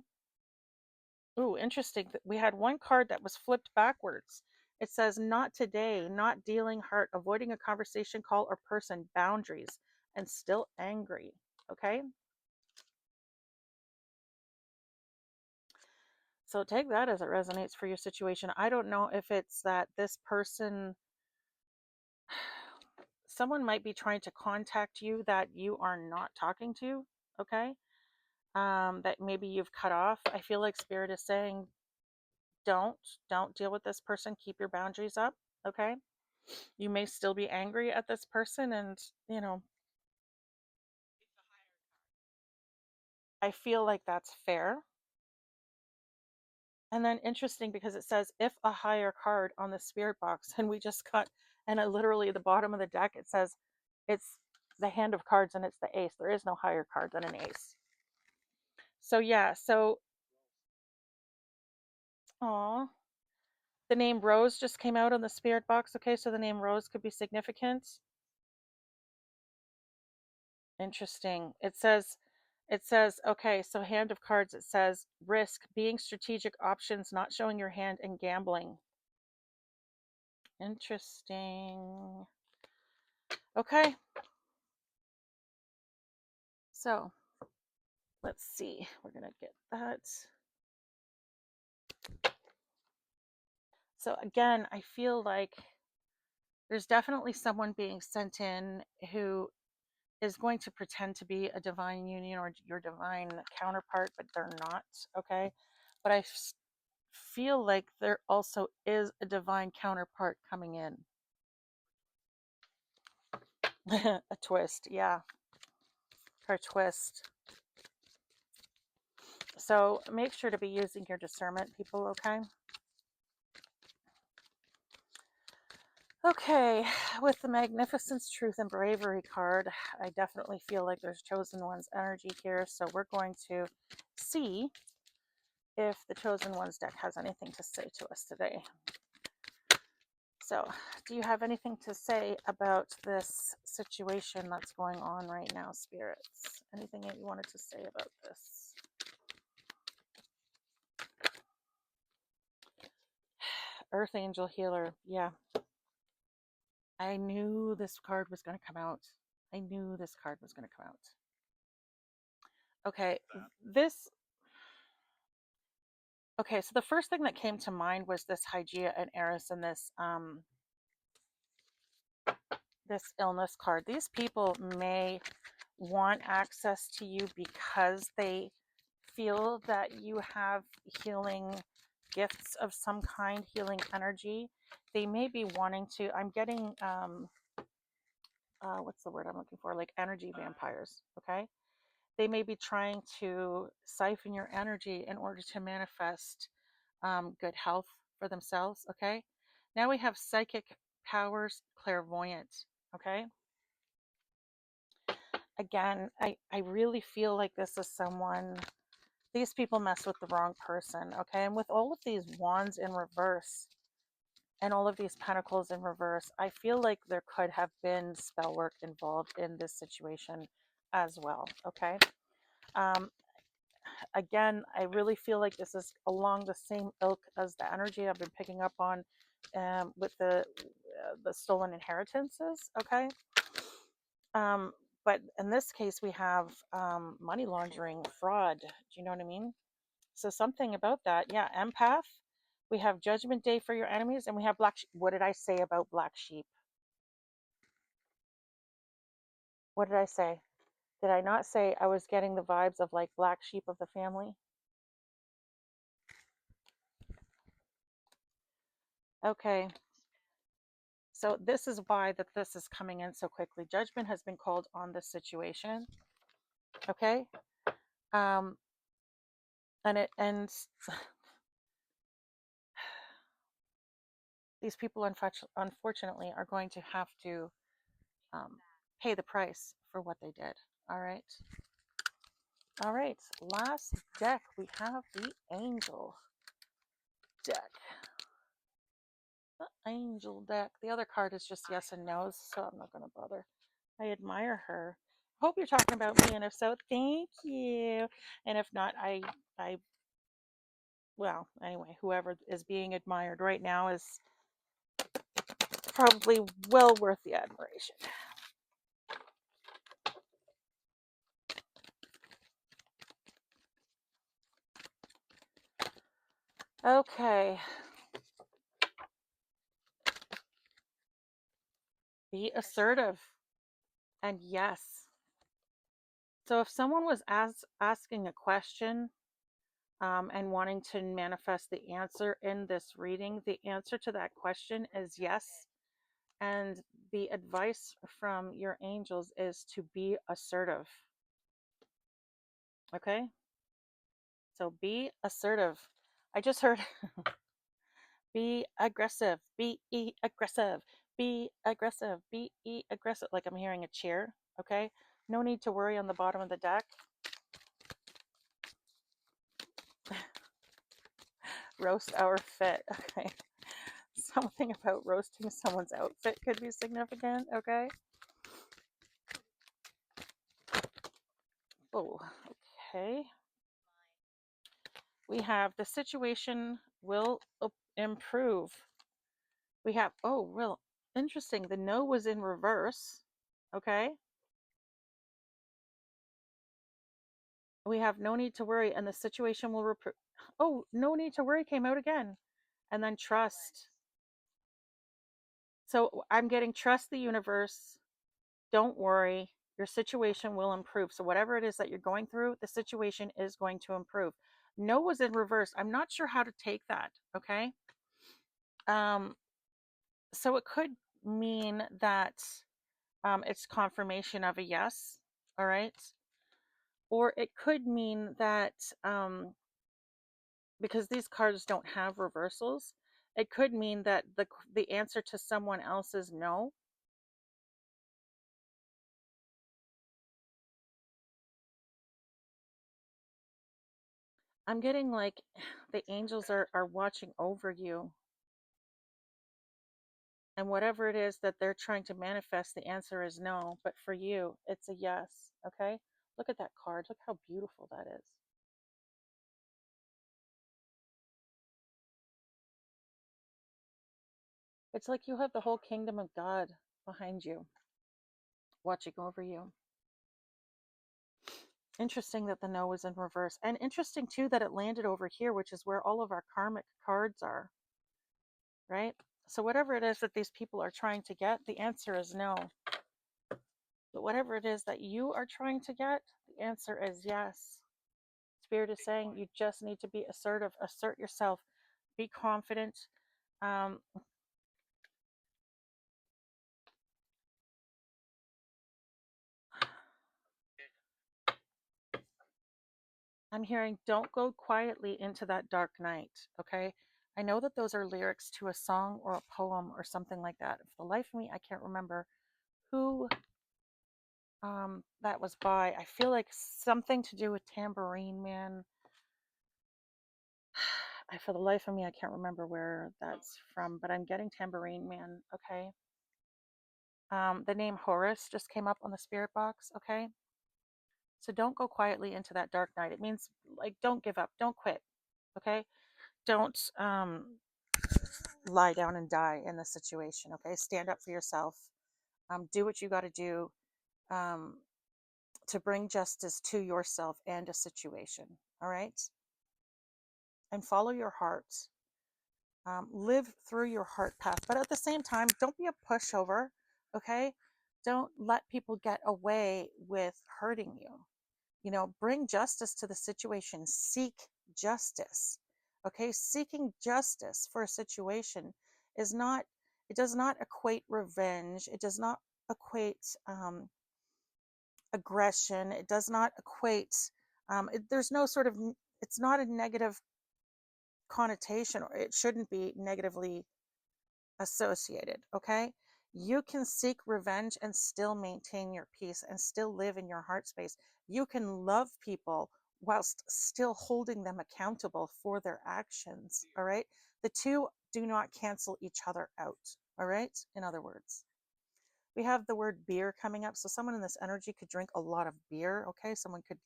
Ooh, interesting. We had one card that was flipped backwards. It says, not today, not dealing, heart, avoiding a conversation, call, or person, boundaries, and still angry. Okay. So take that as it resonates for your situation. I don't know if it's that this person, someone might be trying to contact you that you are not talking to. Okay. That maybe you've cut off. I feel like Spirit is saying, don't deal with this person. Keep your boundaries up. Okay. You may still be angry at this person, and I feel like that's fair. And then interesting, because it says if a higher card on the spirit box, and we just got, and literally the bottom of the deck, it says it's the hand of cards and it's the ace. There is no higher card than an ace. So yeah, so aw, the name Rose just came out on the spirit box. Okay, so the name Rose could be significant. Interesting. It says, okay, so hand of cards, it says risk, being strategic, options, not showing your hand, and gambling. Interesting. Okay. So let's see. We're going to get that. So again, I feel like there's definitely someone being sent in who is going to pretend to be a divine union or your divine counterpart, but they're not. Okay. But I feel like there also is a divine counterpart coming in. A twist, yeah. Her twist. So make sure to be using your discernment, people, okay? Okay, with the Magnificence, Truth, and Bravery card, I definitely feel like there's chosen one's energy here. So we're going to see if the Chosen Ones deck has anything to say to us today. So, do you have anything to say about this situation that's going on right now, spirits? Anything that you wanted to say about this? Earth Angel Healer. Yeah. I knew this card was going to come out. I knew this card was going to come out. Okay, okay, so the first thing that came to mind was this Hygeia and Eris and this illness card. These people may want access to you because they feel that you have healing gifts of some kind, healing energy. They may be wanting to, I'm getting, what's the word I'm looking for? Like energy vampires, okay? They may be trying to siphon your energy in order to manifest good health for themselves, okay? Now we have psychic powers, clairvoyant, okay? Again, I really feel like this is someone, these people mess with the wrong person, okay? And with all of these wands in reverse and all of these pentacles in reverse, I feel like there could have been spell work involved in this situation as well, okay? Um, again, I really feel like this is along the same ilk as the energy I've been picking up on with the stolen inheritances, okay? But in this case, we have money laundering, fraud. Do you know what I mean? So something about that. Yeah, empath. We have judgment day for your enemies, and we have black sheep. What did I say about black sheep? What did I say? Did I not say I was getting the vibes of like black sheep of the family? Okay. So this is why that this is coming in so quickly. Judgment has been called on this situation. Okay. Um, and these people unfortunately are going to have to pay the price for what they did. All right. All right. Last deck, we have the Angel deck. The Angel deck. The other card is just yes and no's, so I'm not going to bother. I admire her. Hope you're talking about me, and if so, thank you. And if not, well, anyway, whoever is being admired right now is probably well worth the admiration. Okay. Be assertive. And yes. So if someone was asking a question and wanting to manifest the answer in this reading, the answer to that question is yes. And the advice from your angels is to be assertive. Okay? So be assertive. I just heard be aggressive, be aggressive, be aggressive, be aggressive. Like I'm hearing a cheer. Okay? No need to worry on the bottom of the deck. Roast our fit. Okay. Something about roasting someone's outfit could be significant. Okay. Oh, okay. We have the situation will improve. We have, oh, real interesting. The no was in reverse. Okay. We have no need to worry, and the situation will oh, no need to worry came out again. And then trust. So I'm getting trust the universe. Don't worry. Your situation will improve. So whatever it is that you're going through, the situation is going to improve. No was in reverse. I'm not sure how to take that. Okay. Um, so it could mean that it's confirmation of a yes. All right. Or it could mean that because these cards don't have reversals, it could mean that the answer to someone else's no I'm getting like the angels are watching over you. And whatever it is that they're trying to manifest, the answer is no. But for you, it's a yes. Okay? Look at that card. Look how beautiful that is. It's like you have the whole kingdom of God behind you, watching over you. Interesting that the no was in reverse. And interesting, too, that it landed over here, which is where all of our karmic cards are, right? So, whatever it is that these people are trying to get, the answer is no. But whatever it is that you are trying to get, the answer is yes. Spirit is saying you just need to be assertive, assert yourself, be confident. Um, I'm hearing don't go quietly into that dark night, okay? I know that those are lyrics to a song or a poem or something like that. For the life of me, I can't remember who that was by. I feel like something to do with Tambourine Man. For the life of me, I can't remember where that's from, but I'm getting Tambourine Man, okay? The name Horus just came up on the spirit box, okay? So don't go quietly into that dark night. It means like don't give up, don't quit, okay? Don't lie down and die in the situation, okay? Stand up for yourself. Do what you got to do um, to bring justice to yourself and a situation, all right? And follow your heart. Live through your heart path, but at the same time, don't be a pushover, okay? Don't let people get away with hurting you. You know, bring justice to the situation. Seek justice, okay? Seeking justice for a situation is not, it does not equate revenge. It does not equate aggression. It does not equate, there's no sort of, it's not a negative connotation, or it shouldn't be negatively associated, okay? You can seek revenge and still maintain your peace and still live in your heart space. You can love people whilst still holding them accountable for their actions, all right? The two do not cancel each other out, all right? In other words, we have the word beer coming up. So someone in this energy could drink a lot of beer, okay? Someone could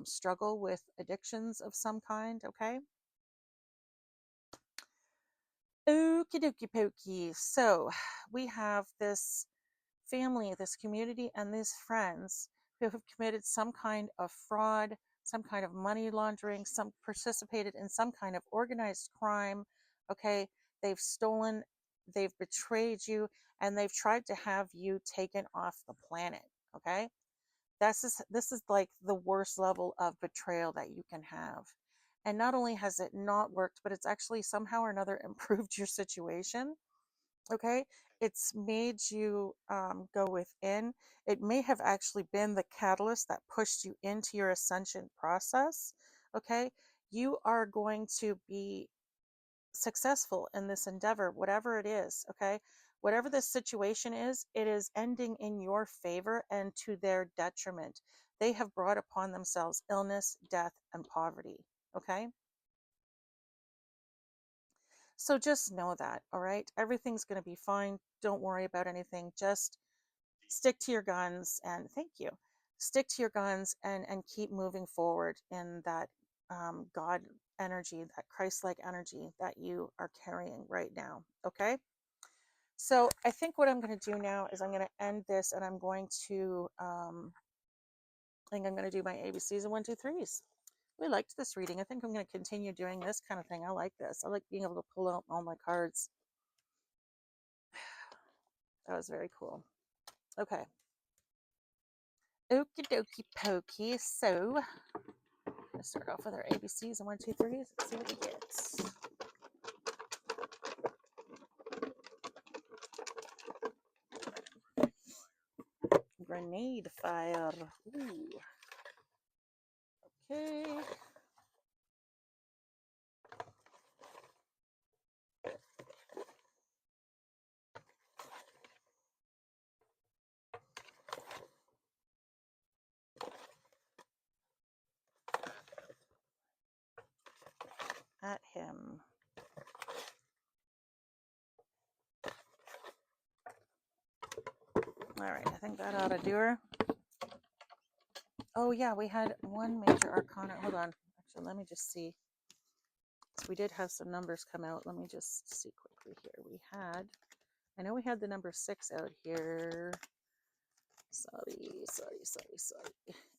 struggle with addictions of some kind, okay? Okie dokie pokey. So we have this family, this community, and these friends who have committed some kind of fraud, some kind of money laundering, some participated in some kind of organized crime. Okay, they've stolen, they've betrayed you, and they've tried to have you taken off the planet. Okay, this is like the worst level of betrayal that you can have. And not only has it not worked, but it's actually somehow or another improved your situation. Okay, it's made you go within. It may have actually been the catalyst that pushed you into your ascension process. Okay, you are going to be successful in this endeavor, whatever it is. Okay, whatever this situation is, it is ending in your favor and to their detriment. They have brought upon themselves illness, death, and poverty. Okay, so just know that. All right, everything's going to be fine. Don't worry about anything. Just stick to your guns, and thank you. Stick to your guns and keep moving forward in that God energy, that Christ-like energy that you are carrying right now. Okay, so I think what I'm going to do now is I'm going to end this, and I'm going to I think I'm going to do my ABCs and 1, 2, 3s. We liked this reading. I think I'm going to continue doing this kind of thing. I like this. I like being able to pull out all my cards. That was very cool. Okay. Okie dokie pokey. So let's start off with our ABCs and 1, 2, 3s. Let's see what we get. Grenade fire. Ooh. Okay. at him. All right, I think that ought to do her. Oh yeah, we had one major arcana. Hold on. Actually, let me just see. We did have some numbers come out. Let me just see quickly here. I know we had the number 6 out here. Sorry.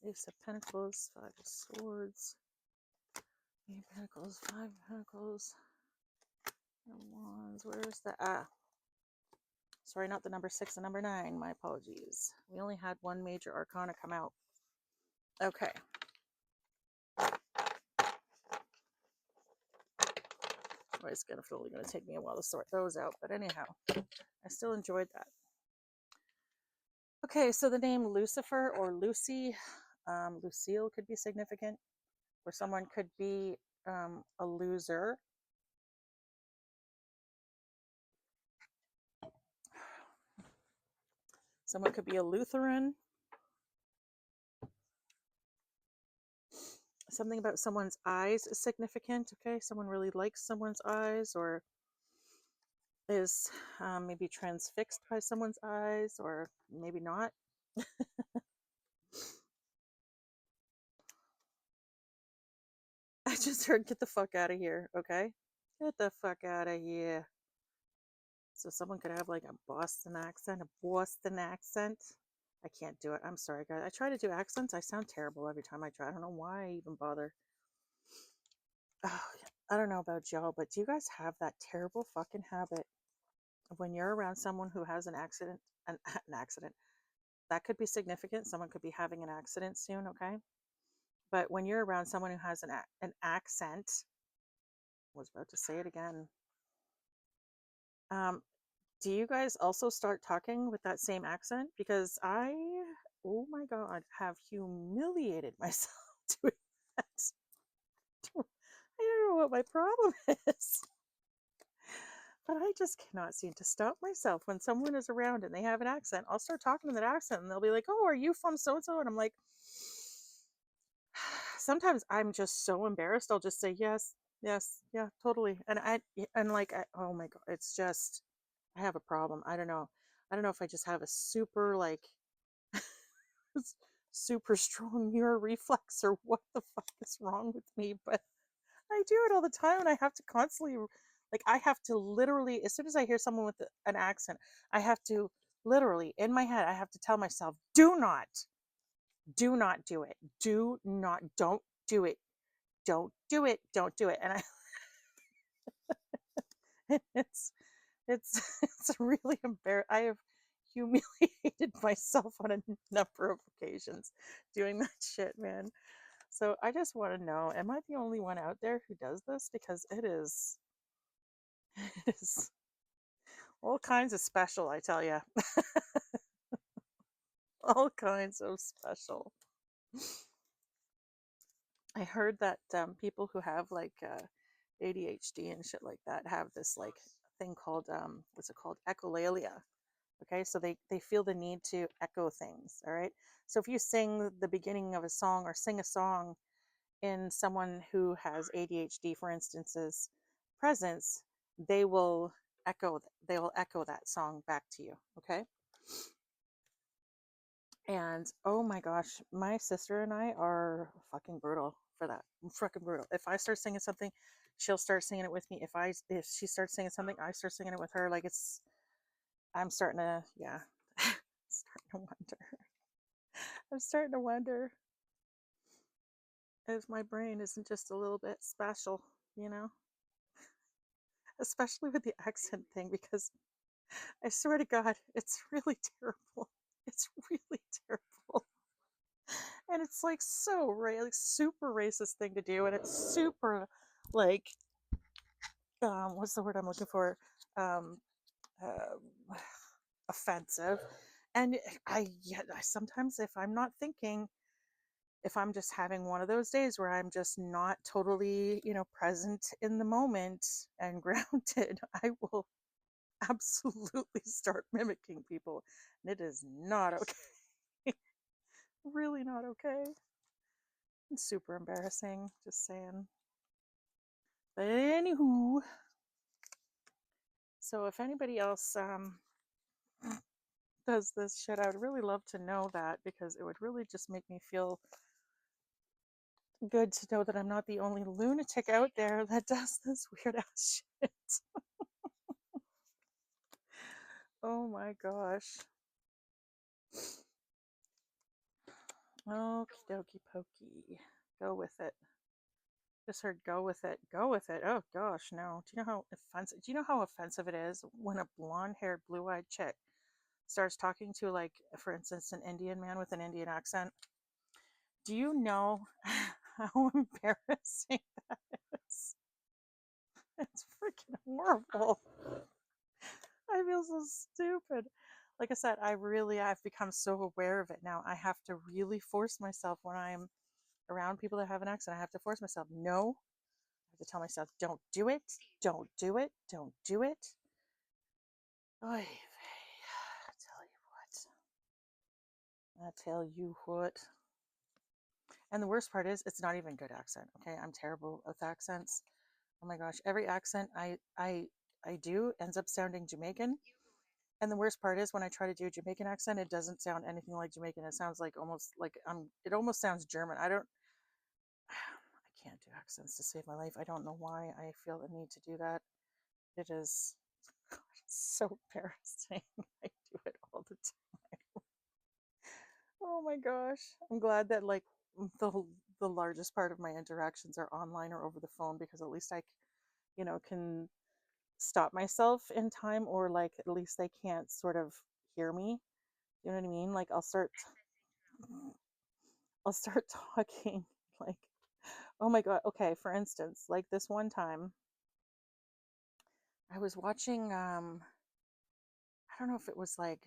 Ace of Pentacles, 5 of Swords, 8 of Pentacles, 5 of Pentacles, and Wands. Where's the sorry, not the number 6, the number 9. My apologies. We only had one major arcana come out. Okay. Well, it's probably going to take me a while to sort those out, but anyhow, I still enjoyed that. Okay, so the name Lucifer or Lucy, Lucille could be significant, or someone could be a loser. Someone could be a Lutheran. Something about someone's eyes is significant, okay? Someone really likes someone's eyes, or is maybe transfixed by someone's eyes, or maybe not. I just heard get the fuck out of here, okay? Get the fuck out of here. So someone could have like a Boston accent. I can't do it. I'm sorry, guys. I try to do accents. I sound terrible every time I try. I don't know why I even bother. Oh, I don't know about y'all, but do you guys have that terrible fucking habit of when you're around someone who has an accident, an accident, that could be significant. Someone could be having an accident soon, okay? But when you're around someone who has an accent, I was about to say it again. Do you guys also start talking with that same accent? Because oh my God, have humiliated myself doing that. I don't know what my problem is. But I just cannot seem to stop myself when someone is around and they have an accent. I'll start talking in that accent and they'll be like, "Oh, are you from so-and-so?" And I'm like, sometimes I'm just so embarrassed. I'll just say, yes, yeah, totally. Oh my God, it's just, I have a problem. I don't know. I don't know if I just have a super super strong mirror reflex or what the fuck is wrong with me, but I do it all the time and I have to constantly, I have to literally, as soon as I hear someone with an accent, I have to literally, in my head, I have to tell myself, do not do it. Don't do it. Don't do it. Don't do it. And it's, it's really embarrassing. I have humiliated myself on a number of occasions doing that shit, man. So I just want to know, am I the only one out there who does this? Because it is all kinds of special, I tell you. All kinds of special. I heard that people who have ADHD and shit like that have this thing called what's it called, echolalia. Okay, so they feel the need to echo things. All right, so if you sing the beginning of a song or sing a song in someone who has ADHD, for instance's presence, they will echo that song back to you. Okay. And oh my gosh, my sister and I are fucking brutal for that. Fucking brutal. If I start singing something, she'll start singing it with me. If she starts singing something, I start singing it with her. I'm starting to, yeah, starting to wonder. I'm starting to wonder if my brain isn't just a little bit special, you know? Especially with the accent thing, because I swear to God, it's really terrible. It's really terrible. And it's super racist thing to do, and it's super like what's the word I'm looking for, um, uh, offensive. And I sometimes, if I'm not thinking, if I'm just having one of those days where I'm just not totally present in the moment and grounded, I will absolutely start mimicking people, and it is not okay. Really not okay. It's super embarrassing, just saying. But anywho, so if anybody else does this shit, I would really love to know that, because it would really just make me feel good to know that I'm not the only lunatic out there that does this weird ass shit. Oh my gosh. Okie dokie pokey. Go with it. Just heard go with it. Go with it. Oh gosh, no. Do you know how offensive it is when a blonde-haired, blue-eyed chick starts talking to, like, for instance, an Indian man with an Indian accent? Do you know how embarrassing that is? It's freaking horrible. I feel so stupid. Like I said, I've become so aware of it now. I have to really force myself when I'm around people that have an accent. I have to force myself. No. I have to tell myself, don't do it. Don't do it. Don't do it. Oy vey. I tell you what. I tell you what. And the worst part is, it's not even good accent. Okay, I'm terrible with accents. Oh my gosh, every accent I do ends up sounding Jamaican. And the worst part is, when I try to do a Jamaican accent, it doesn't sound anything like Jamaican. It sounds like almost like it almost sounds German. I can't do accents to save my life. I don't know why I feel the need to do that. It is so embarrassing. I do it all the time. Oh my gosh. I'm glad that, like, the the largest part of my interactions are online or over the phone, because at least I can stop myself in time, or like at least they can't sort of hear me. You know what I mean? Like I'll start talking, like, oh my god. Okay, for instance, like this one time I was watching I don't know if it was like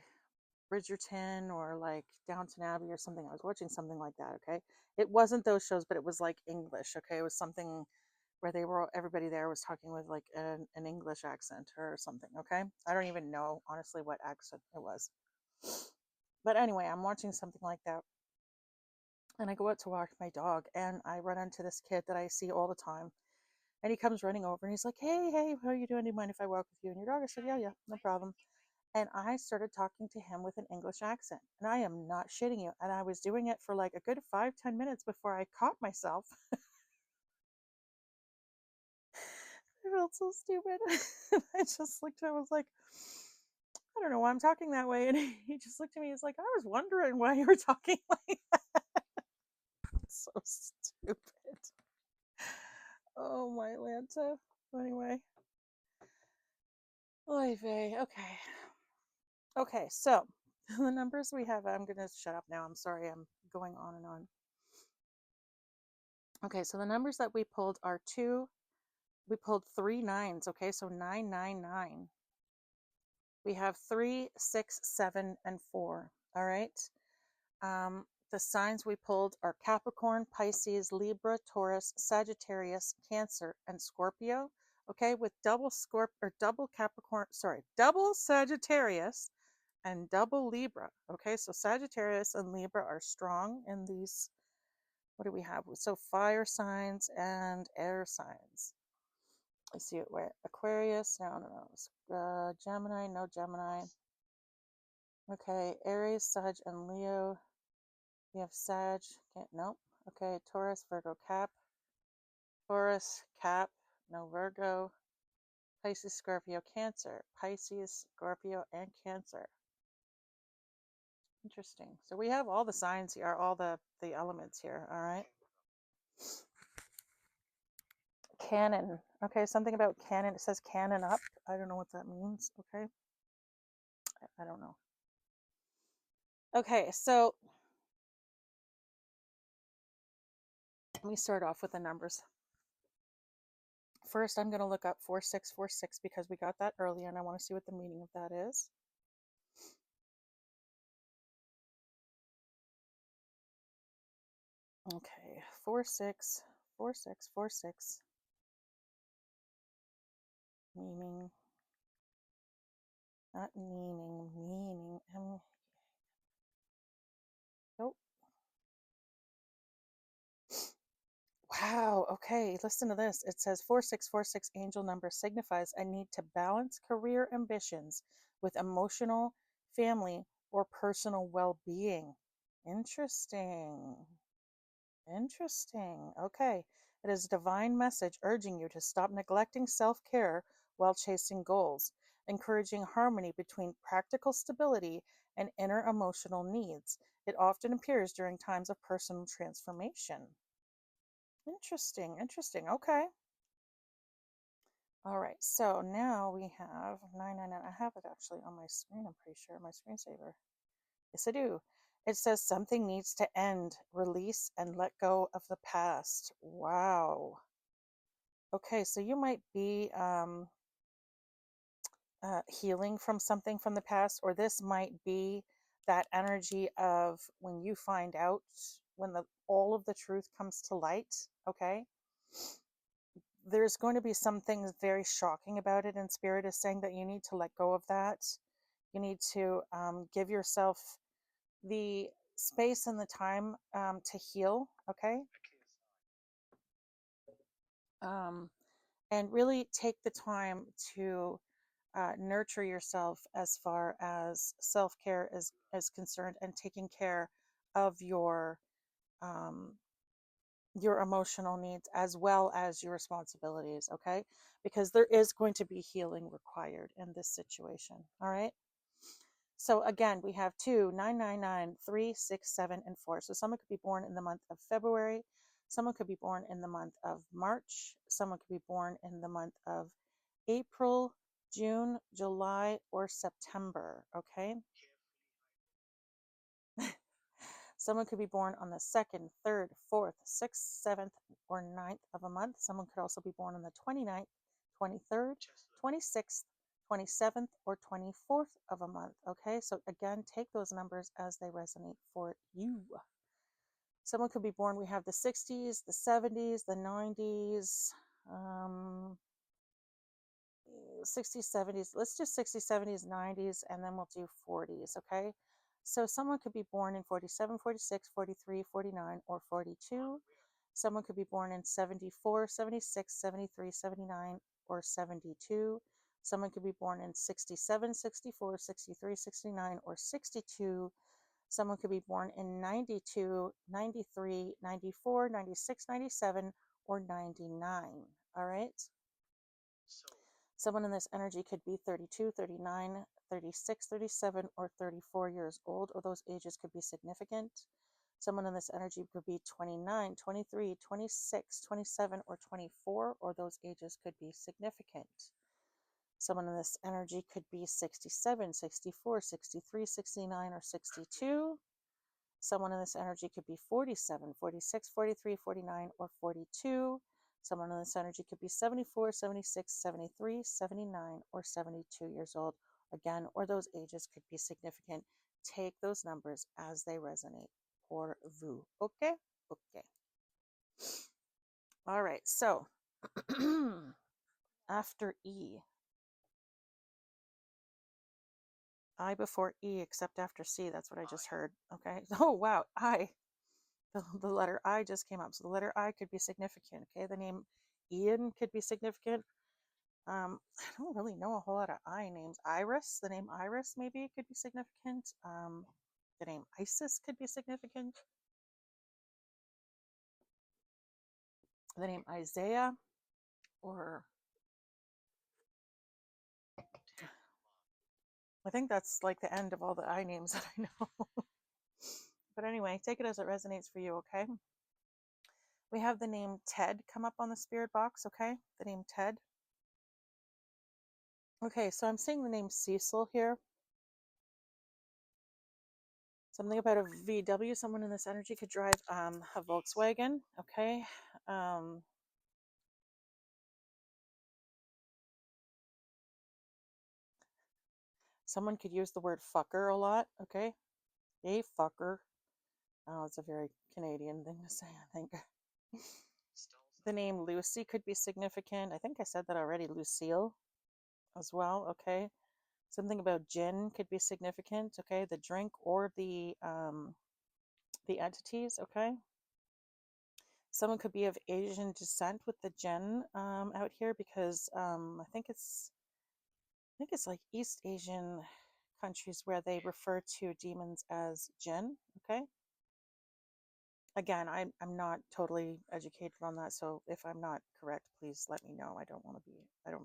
Bridgerton or like Downton Abbey or something. I was watching something like that, okay? It wasn't those shows, but it was like English, okay? It was something where everybody there was talking with like an English accent or something, okay? I don't even know honestly what accent it was. But anyway, I'm watching something like that, and I go out to walk my dog, and I run into this kid that I see all the time. And he comes running over and he's like, hey, how are you doing? Do you mind if I walk with you and your dog? I said, yeah, no problem. And I started talking to him with an English accent. And I am not shitting you. And I was doing it for like a good 5-10 minutes before I caught myself. I felt so stupid. I just looked at him, I was like, I don't know why I'm talking that way. And he just looked at me. He's like, I was wondering why you were talking like that. So stupid. Oh my Lanta. Anyway. Oy vey. Okay. Okay, so the numbers we have, I'm going to shut up now. I'm sorry, I'm going on and on. Okay, so the numbers that we pulled are we pulled 3 nines. Okay, so 999. We have 3, 6, 7, and 4. All right. The signs we pulled are Capricorn, Pisces, Libra, Taurus, Sagittarius, Cancer, and Scorpio. Okay, with double Capricorn, double Sagittarius and double Libra. Okay, so Sagittarius and Libra are strong in these. What do we have? So fire signs and air signs. Let's see where Aquarius. No. Gemini, no Gemini. Okay, Aries, Sag, and Leo. We have Sag. Nope. Okay, Taurus, Virgo, Cap. Taurus, Cap. No Virgo. Pisces, Scorpio, Cancer. Pisces, Scorpio, and Cancer. Interesting. So we have all the signs here, all the elements here. All right. Canon. Okay, something about canon. It says canon up. I don't know what that means. Okay. I don't know. Okay, so let me start off with the numbers. First, I'm going to look up 4646 because we got that earlier and I want to see what the meaning of that is. Okay, 464646. Meaning, not meaning. Nope. wow. Okay, listen to this. It says 4646 angel number signifies a need to balance career ambitions with emotional, family, or personal well being. Interesting. Interesting. Okay. It is a divine message urging you to stop neglecting self care while chasing goals, encouraging harmony between practical stability and inner emotional needs. It often appears during times of personal transformation. Interesting. Interesting. Okay. All right. So now we have 999. I have it actually on my screen, I'm pretty sure, my screensaver. Yes, I do. It says something needs to end, release, and let go of the past. Wow. Okay, so you might be healing from something from the past, or this might be that energy of when you find out, when all of the truth comes to light. Okay, there's going to be something very shocking about it, and Spirit is saying that you need to let go of that. You need to give yourself the space and the time to heal. Okay, um, and really take the time to nurture yourself as far as self-care is concerned, and taking care of um, your emotional needs as well as your responsibilities. Okay, because there is going to be healing required in this situation. All right, so again, we have 2 9 9 9 3 6 7 and 4. So someone could be born in the month of February, someone could be born in the month of March, someone could be born in the month of April, June, July, or September. Okay. Someone could be born on the 2nd, 3rd, 4th, 6th, 7th, or 9th of a month. Someone could also be born on the 29th, 23rd, 26th, 27th, or 24th of a month. Okay, so again, take those numbers as they resonate for you. Someone could be born, we have the 60s, the 70s, the 90s, um, 60s, 70s. Let's do 60s, 70s, 90s, and then we'll do 40s. Okay, so someone could be born in 47, 46, 43, 49, or 42. Someone could be born in 74, 76, 73, 79, or 72. Someone could be born in 67, 64, 63, 69, or 62. Someone could be born in 92, 93, 94, 96, 97, or 99. All right. Someone in this energy could be 32, 39, 36, 37, or 34 years old, or those ages could be significant. Someone in this energy could be 29, 23, 26, 27, or 24, or those ages could be significant. Someone in this energy could be 67, 64, 63, 69, or 62. Someone in this energy could be 47, 46, 43, 49, or 42. Someone in this energy could be 74, 76, 73, 79, or 72 years old. Again, or those ages could be significant. Take those numbers as they resonate for vous. Okay? Okay. All right. So after E, I before E except after C. That's what I just heard. Okay. Oh, wow. The letter I just came up. So the letter I could be significant. Okay. The name Ian could be significant. I don't really know a whole lot of I names. Iris, the name Iris maybe could be significant. The name Isis could be significant. The name Isaiah, or I think that's like the end of all the I names that I know. But anyway, take it as it resonates for you, okay? We have the name Ted come up on the spirit box, okay? The name Ted. Okay, so I'm seeing the name Cecil here. Something about a VW. Someone in this energy could drive a Volkswagen, okay? Someone could use the word fucker a lot, okay? Hey, fucker. Oh, it's a very Canadian thing to say, I think. The name Lucy could be significant. I think I said that already. Lucille as well, okay? Something about gin could be significant, okay? The drink or the entities, okay? Someone could be of Asian descent with the Jinn out here, because I think it's like East Asian countries where they refer to demons as Jinn. Okay. Again, I'm not totally educated on that, so if I'm not correct, please let me know. I don't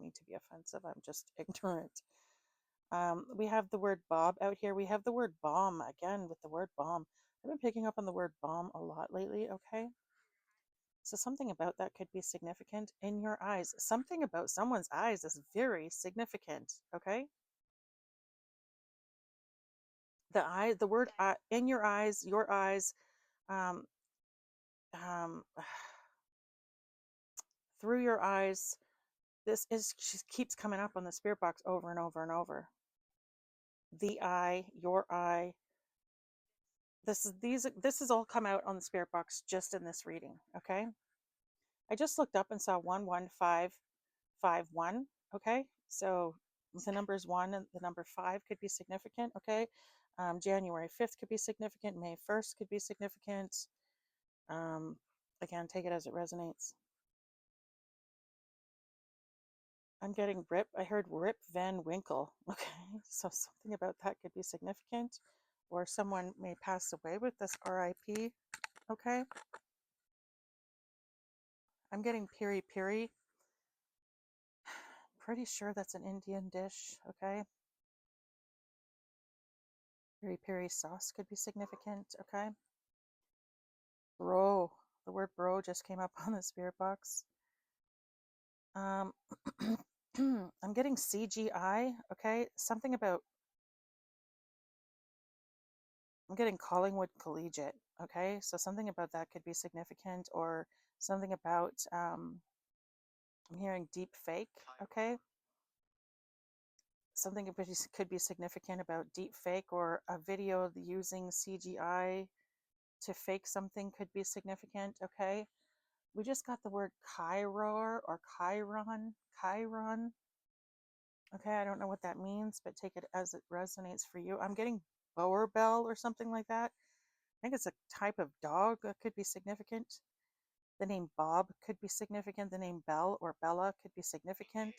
mean to be offensive. I'm just ignorant. We have the word Bob out here. We have the word bomb again with the word bomb. I've been picking up on the word bomb a lot lately. Okay. So something about that could be significant. In your eyes. Something about someone's eyes is very significant. Okay. The word in your eyes, um, um, through your eyes. This is just keeps coming up on the spirit box over and over and over. The eye, your eye. This has all come out on the spirit box just in this reading. Okay. I just looked up and saw 11551. Okay. So the numbers 1 and the number 5 could be significant. Okay. January 5th could be significant. May 1st could be significant. Again, take it as it resonates. I'm getting Rip. I heard Rip Van Winkle. Okay, so something about that could be significant, or someone may pass away with this RIP. Okay, I'm getting Piri Piri. Pretty sure that's an Indian dish. Okay, Piri Piri sauce could be significant. Okay, bro. The word bro just came up on the spirit box. I'm getting CGI. Okay, something about. I'm getting Collingwood Collegiate. Okay, so something about that could be significant, or something about. I'm hearing deep fake. Okay, something could be significant about deep fake, or a video using CGI to fake something could be significant. Okay, we just got the word Chiron or Chiron. Chiron. Okay, I don't know what that means, but take it as it resonates for you. I'm getting Boer Bell or something like that. I think it's a type of dog that could be significant. The name Bob could be significant. The name Belle or Bella could be significant.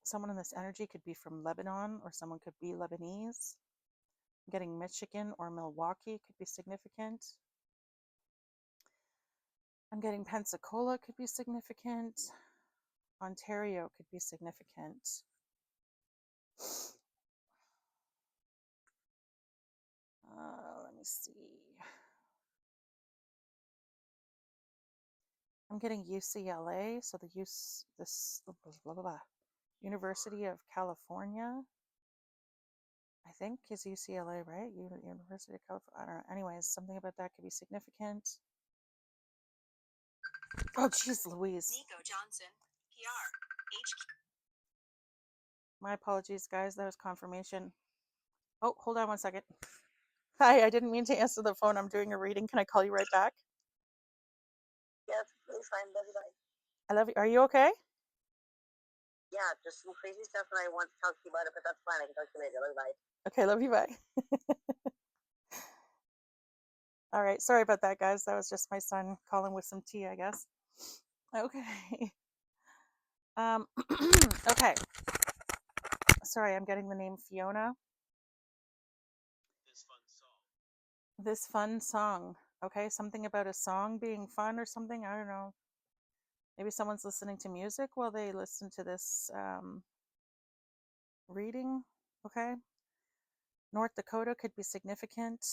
Someone in this energy could be from Lebanon, or someone could be Lebanese. I'm getting Michigan or Milwaukee could be significant. I'm getting Pensacola could be significant. Ontario could be significant. Let me see. I'm getting UCLA, so University of California, I think, is UCLA, right? University of California. I don't know. Anyways, something about that could be significant. Oh, jeez, Louise. Nico Johnson, PR, HQ. My apologies, guys. That was confirmation. Oh, hold on one second. Hi, I didn't mean to answer the phone. I'm doing a reading. Can I call you right back? Yes, it's fine. Love you, bye. I love you. Are you okay? Yeah, just some crazy stuff, and I want to talk to you about it, but that's fine. I can talk to you later. Love you, bye. Okay, love you, bye. All right, sorry about that, guys. That was just my son calling with some tea, I guess. Okay. Okay. Sorry, I'm getting the name Fiona. This fun song. Okay, something about a song being fun or something. I don't know. Maybe someone's listening to music while they listen to this reading. Okay. North Dakota could be significant.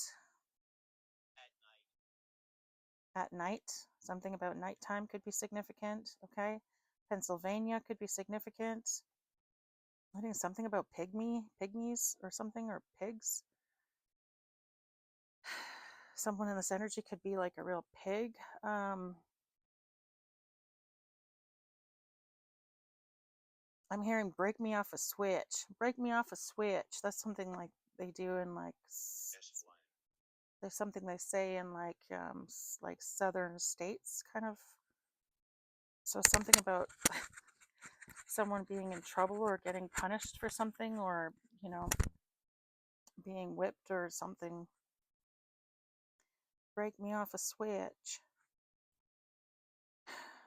At night. Something about nighttime could be significant. Okay. Pennsylvania could be significant. I think something about pygmies or something, or pigs. Someone in this energy could be like a real pig. I'm hearing break me off a switch. Break me off a switch. That's something like they do in like, there's something they say in like southern states kind of. So something about someone being in trouble or getting punished for something, or being whipped or something. Break me off a switch.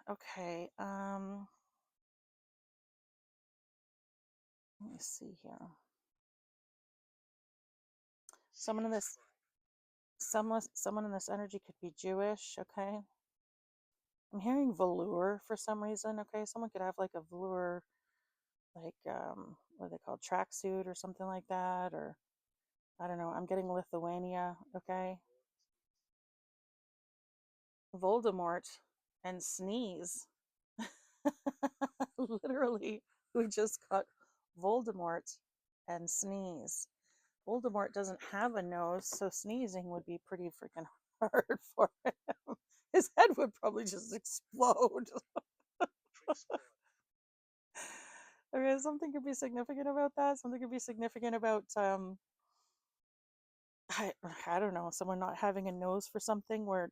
Okay. Let me see here. Someone in this someone in this energy could be Jewish, okay? I'm hearing velour for some reason, okay? Someone could have like a velour, like what are they called, tracksuit or something like that, or I don't know. I'm getting Lithuania, okay? Voldemort and sneeze. Literally, we just got Voldemort and sneeze. Voldemort doesn't have a nose, so sneezing would be pretty freaking hard for him. His head would probably just explode. Okay, something could be significant about that. Something could be significant about I, I don't know, someone not having a nose for something, where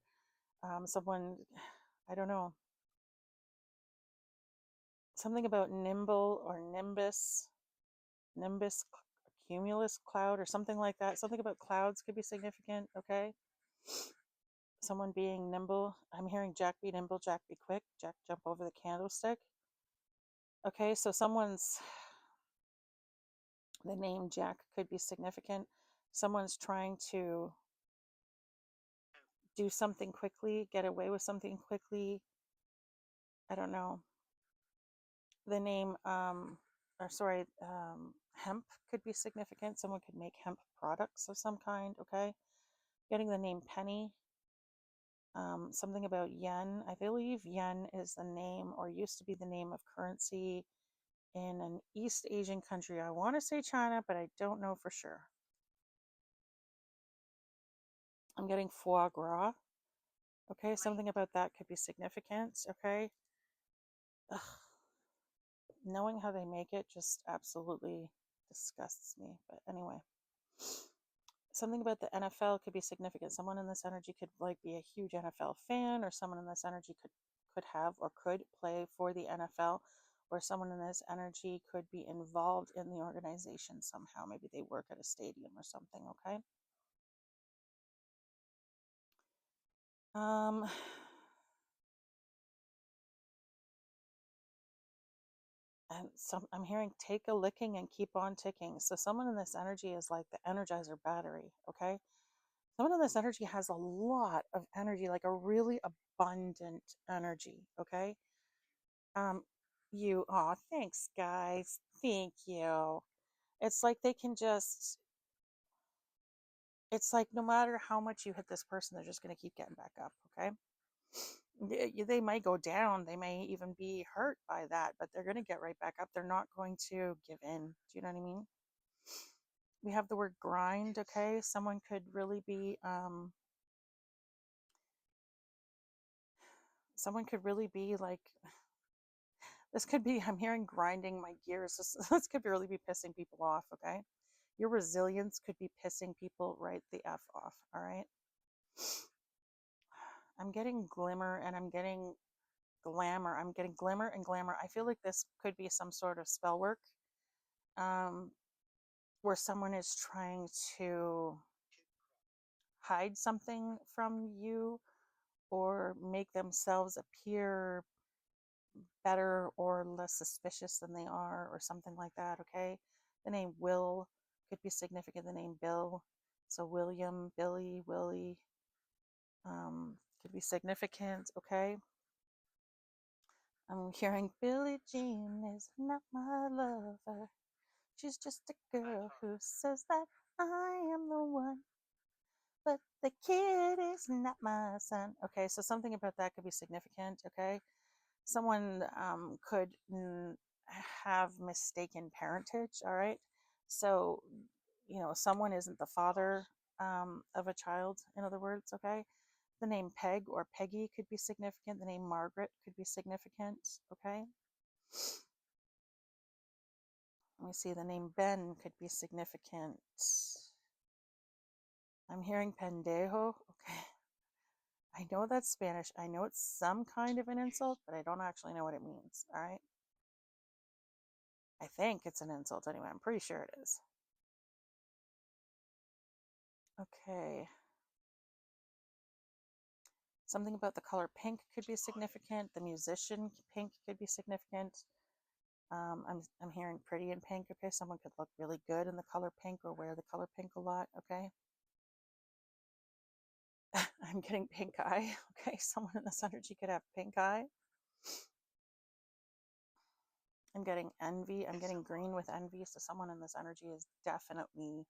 someone, I don't know, something about nimble or nimbus cumulus cloud or something like that. Something about clouds could be significant, okay? Someone being nimble. I'm hearing Jack be nimble, Jack be quick, Jack jump over the candlestick. Okay, so the name Jack could be significant. Someone's trying to do something quickly, get away with something quickly. I don't know. The name, hemp could be significant. Someone could make hemp products of some kind, okay? Getting the name Penny. Something about yen. I believe yen is the name, or used to be the name, of currency in an East Asian country. I want to say China, but I don't know for sure. I'm getting foie gras. Okay, something about that could be significant. Okay. Ugh. Knowing how they make it just absolutely disgusts me. But anyway, something about the NFL could be significant. Someone in this energy could like be a huge NFL fan, or someone in this energy could have or could play for the NFL, or someone in this energy could be involved in the organization somehow. Maybe they work at a stadium or something, okay? Um and some I'm hearing take a licking and keep on ticking. So someone in this energy is like the energizer battery, okay? Someone in this energy has a lot of energy, like a really abundant energy, okay? Um, thanks, guys. Thank you. It's like they can just, it's like no matter how much you hit this person, they're just going to keep getting back up, okay? They might go down, they may even be hurt by that, but they're going to get right back up. They're not going to give in. Do you know what I mean? We have the word grind, okay? Someone could really be, someone could really be like, this could be, I'm hearing grinding my gears. This could really be pissing people off, okay? Your resilience could be pissing people right the F off, all right? I'm getting glimmer and I'm getting glamour. I'm getting glimmer and glamour. I feel like this could be some sort of spell work, um, where someone is trying to hide something from you or make themselves appear better or less suspicious than they are, or something like that, okay? The name Will could be significant. The name Bill, so William, Billy, Willie, could be significant, okay? I'm hearing Billie Jean is not my lover. She's just a girl who says that I am the one, but the kid is not my son. Okay, so something about that could be significant, okay? Someone could have mistaken parentage, all right? So, someone isn't the father of a child, in other words, okay? The name Peg or Peggy could be significant. The name Margaret could be significant, okay? Let me see, the name Ben could be significant. I'm hearing pendejo, okay? I know that's Spanish. I know it's some kind of an insult, but I don't actually know what it means, all right? I think it's an insult anyway. I'm pretty sure it is. Okay. Something about the color pink could be significant. The musician pink could be significant. I'm hearing pretty in pink. Okay, someone could look really good in the color pink or wear the color pink a lot. Okay. I'm getting pink eye. Okay, someone in this energy could have pink eye. I'm getting envy. I'm getting green with envy. So someone in this energy is definitely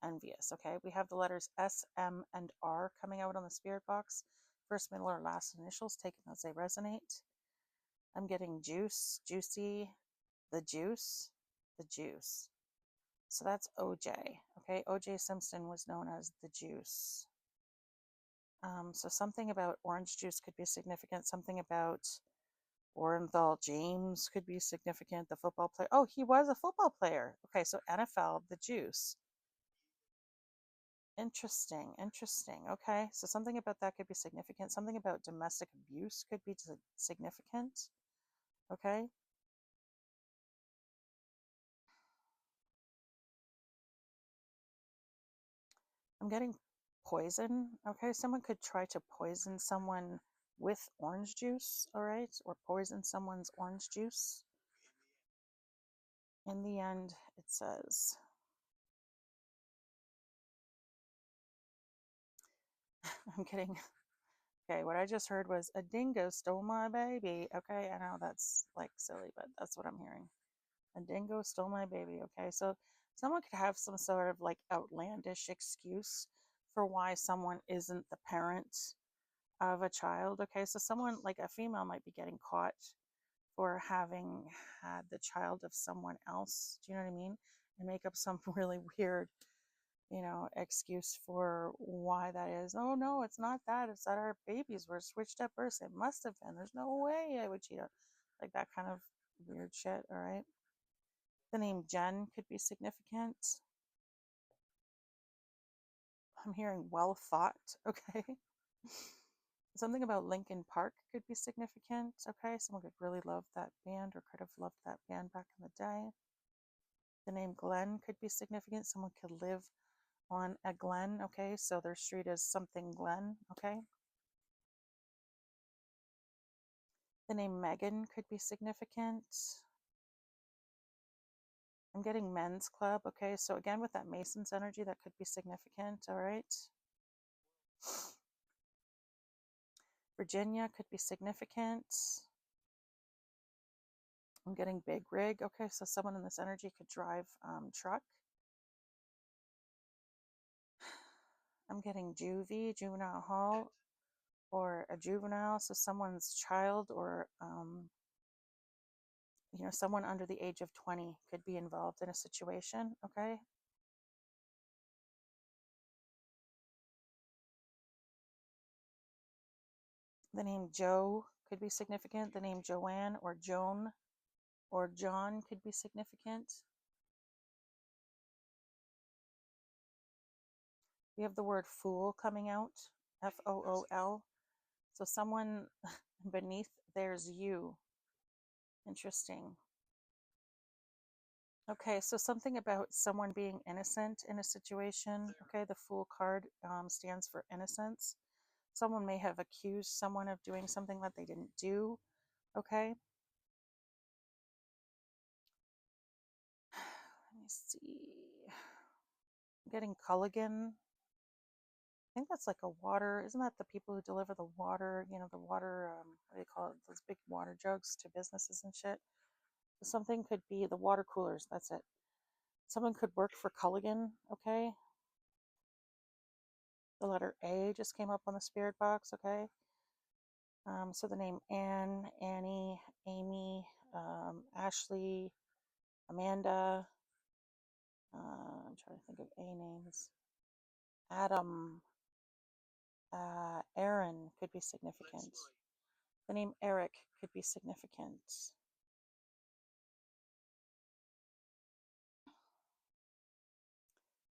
envious. Okay, we have the letters S, M, and R coming out on the spirit box. First, middle, or last initials, take them as they resonate. I'm getting juice, juicy, the juice, the juice. So that's OJ. Okay, OJ Simpson was known as the juice. So something about orange juice could be significant. Something about Orenthal James could be significant. The football player. Oh, he was a football player. Okay, so NFL, the juice. Interesting, interesting. Okay, so something about that could be significant. Something about domestic abuse could be significant. Okay. I'm getting poison. Okay, someone could try to poison someone with orange juice, all right, or poison someone's orange juice. In the end, it says, I'm kidding. Okay, what I just heard was a dingo stole my baby. Okay, I know that's like silly, but that's what I'm hearing. A dingo stole my baby. Okay, so someone could have some sort of like outlandish excuse for why someone isn't the parent of a child. Okay, so someone like a female might be getting caught for having had the child of someone else. Do you know what I mean? And make up some really weird, excuse for why that is. Oh no, it's not that. It's that our babies were switched at birth. It must have been. There's no way I would cheat on like that kind of weird shit. All right. The name Jen could be significant. I'm hearing well thought. Okay. Something about Linkin Park could be significant. Okay. Someone could really love that band or could have loved that band back in the day. The name Glenn could be significant. Someone could live on a Glen. Okay. So their street is something Glen. Okay. The name Megan could be significant. I'm getting men's club. Okay. So again, with that Mason's energy, that could be significant. All right. Virginia could be significant. I'm getting big rig. Okay, so someone in this energy could drive truck. I'm getting juvie, juvenile hall, or a juvenile. So someone's child or, someone under the age of 20 could be involved in a situation. Okay. The name Joe could be significant. The name Joanne or Joan or John could be significant. We have the word fool coming out, Fool. So someone beneath there's you. Interesting. Okay, so something about someone being innocent in a situation. Okay, the Fool card stands for innocence. Someone may have accused someone of doing something that they didn't do. Okay. Let me see. I'm getting Culligan. I think that's like a water. Isn't that the people who deliver the water? The water, what do they call it? Those big water jugs to businesses and shit. So something could be the water coolers. That's it. Someone could work for Culligan. Okay. The letter A just came up on the spirit box. Okay. So the name Anne, Annie, Amy, Ashley, Amanda. I'm trying to think of A names. Adam, Aaron could be significant. The name Eric could be significant.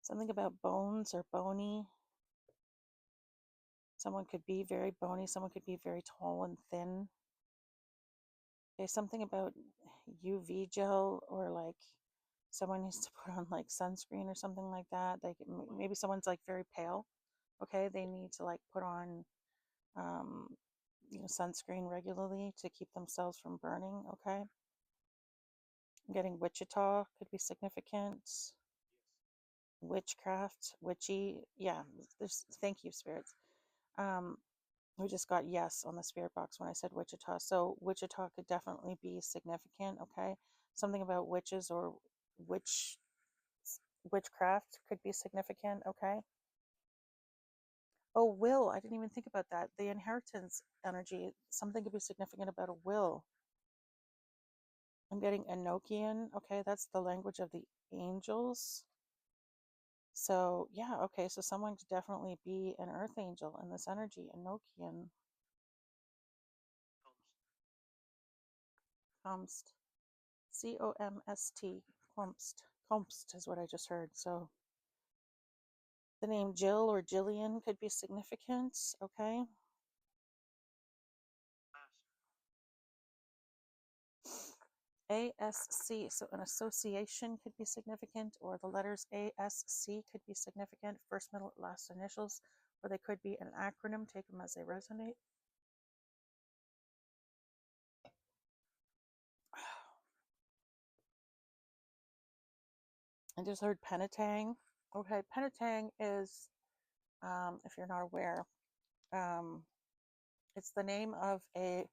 Something about bones or bony. Someone could be very bony. Someone could be very tall and thin. Okay, something about UV gel or like someone needs to put on like sunscreen or something like that. Maybe someone's like very pale. Okay, they need to like put on sunscreen regularly to keep themselves from burning. Okay. I'm getting Wichita could be significant. Witchcraft, witchy. Yeah. Thank you, spirits. Um, we just got yes on the spirit box when I said Wichita. So Wichita could definitely be significant. Okay. Something about witches or witch witchcraft could be significant. Okay. Oh, will. I didn't even think about that. The inheritance energy, something could be significant about a will. I'm getting Enochian. Okay, that's the language of the angels. So, yeah, okay, so someone could definitely be an earth angel in this energy, Enochian. Comst. Comst. Comst. Comst is what I just heard. So, the name Jill or Jillian could be significant. Okay. ASC, so an association could be significant, or the letters ASC could be significant, first, middle, last initials, or they could be an acronym, take them as they resonate. I just heard Penetang. Okay, Penetang is, if you're not aware, it's the name of a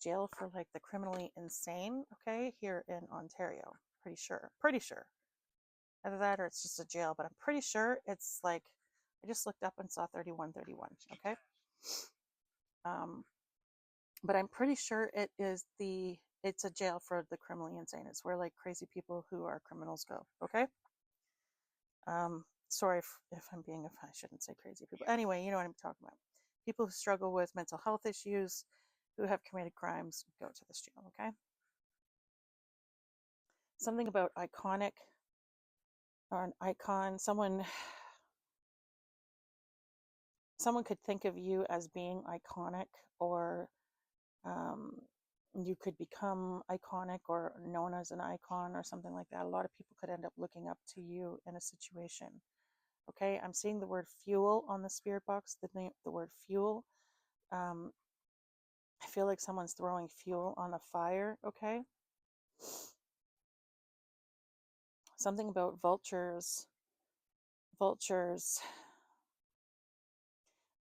jail for like the criminally insane, okay, here in Ontario. Pretty sure. Pretty sure. Either that or it's just a jail, but I'm pretty sure it's like, I just looked up and saw 3131, okay? But I'm pretty sure it's a jail for the criminally insane. It's where like crazy people who are criminals go, okay? Sorry if I'm being, I shouldn't say crazy people. Anyway, you know what I'm talking about. People who struggle with mental health issues, who have committed crimes, go to this jail, okay? Something about iconic or an icon, someone could think of you as being iconic, or you could become iconic or known as an icon or something like that. A lot of people could end up looking up to you in a situation. Okay, I'm seeing the word fuel on the spirit box, the word fuel. I feel like someone's throwing fuel on a fire. Okay, something about vultures.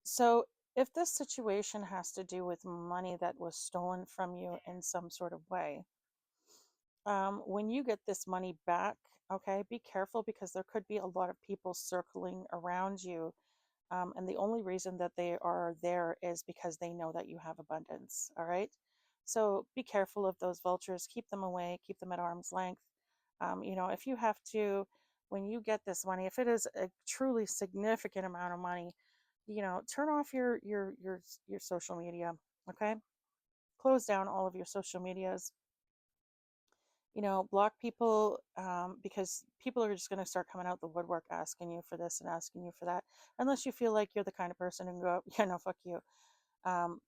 So if this situation has to do with money that was stolen from you in some sort of way, when you get this money back, okay, be careful, because there could be a lot of people circling around you. And the only reason that they are there is because they know that you have abundance. All right. So be careful of those vultures. Keep them away, keep them at arm's length. If you have to, when you get this money, if it is a truly significant amount of money, turn off your social media. Okay. Close down all of your social medias. Block people, because people are just going to start coming out the woodwork asking you for this and asking you for that, unless you feel like you're the kind of person who can go, yeah, no, fuck you. Um,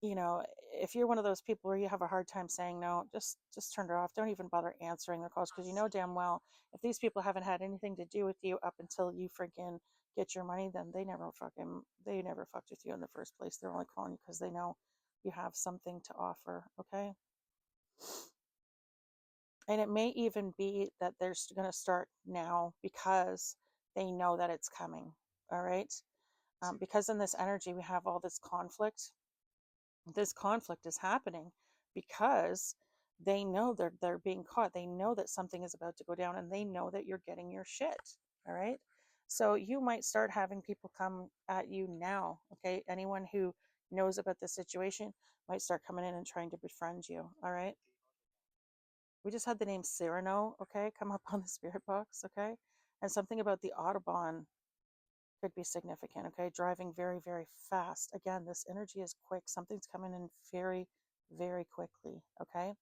if you're one of those people where you have a hard time saying no, just turn it off. Don't even bother answering their calls, because you know damn well if these people haven't had anything to do with you up until you freaking get your money, then they never fucked with you in the first place. They're only calling you because they know you have something to offer. Okay. And it may even be that they're going to start now because they know that it's coming. All right. Because in this energy, we have all this conflict. This conflict is happening because they know they're being caught. They know that something is about to go down, and they know that you're getting your shit. All right. So you might start having people come at you now. Okay. Anyone who knows about the situation might start coming in and trying to befriend you. All right. We just had the name Cyrano, okay, come up on the spirit box, okay? And something about the Autobahn could be significant, okay? Driving very, very fast. Again, this energy is quick. Something's coming in very, very quickly, okay?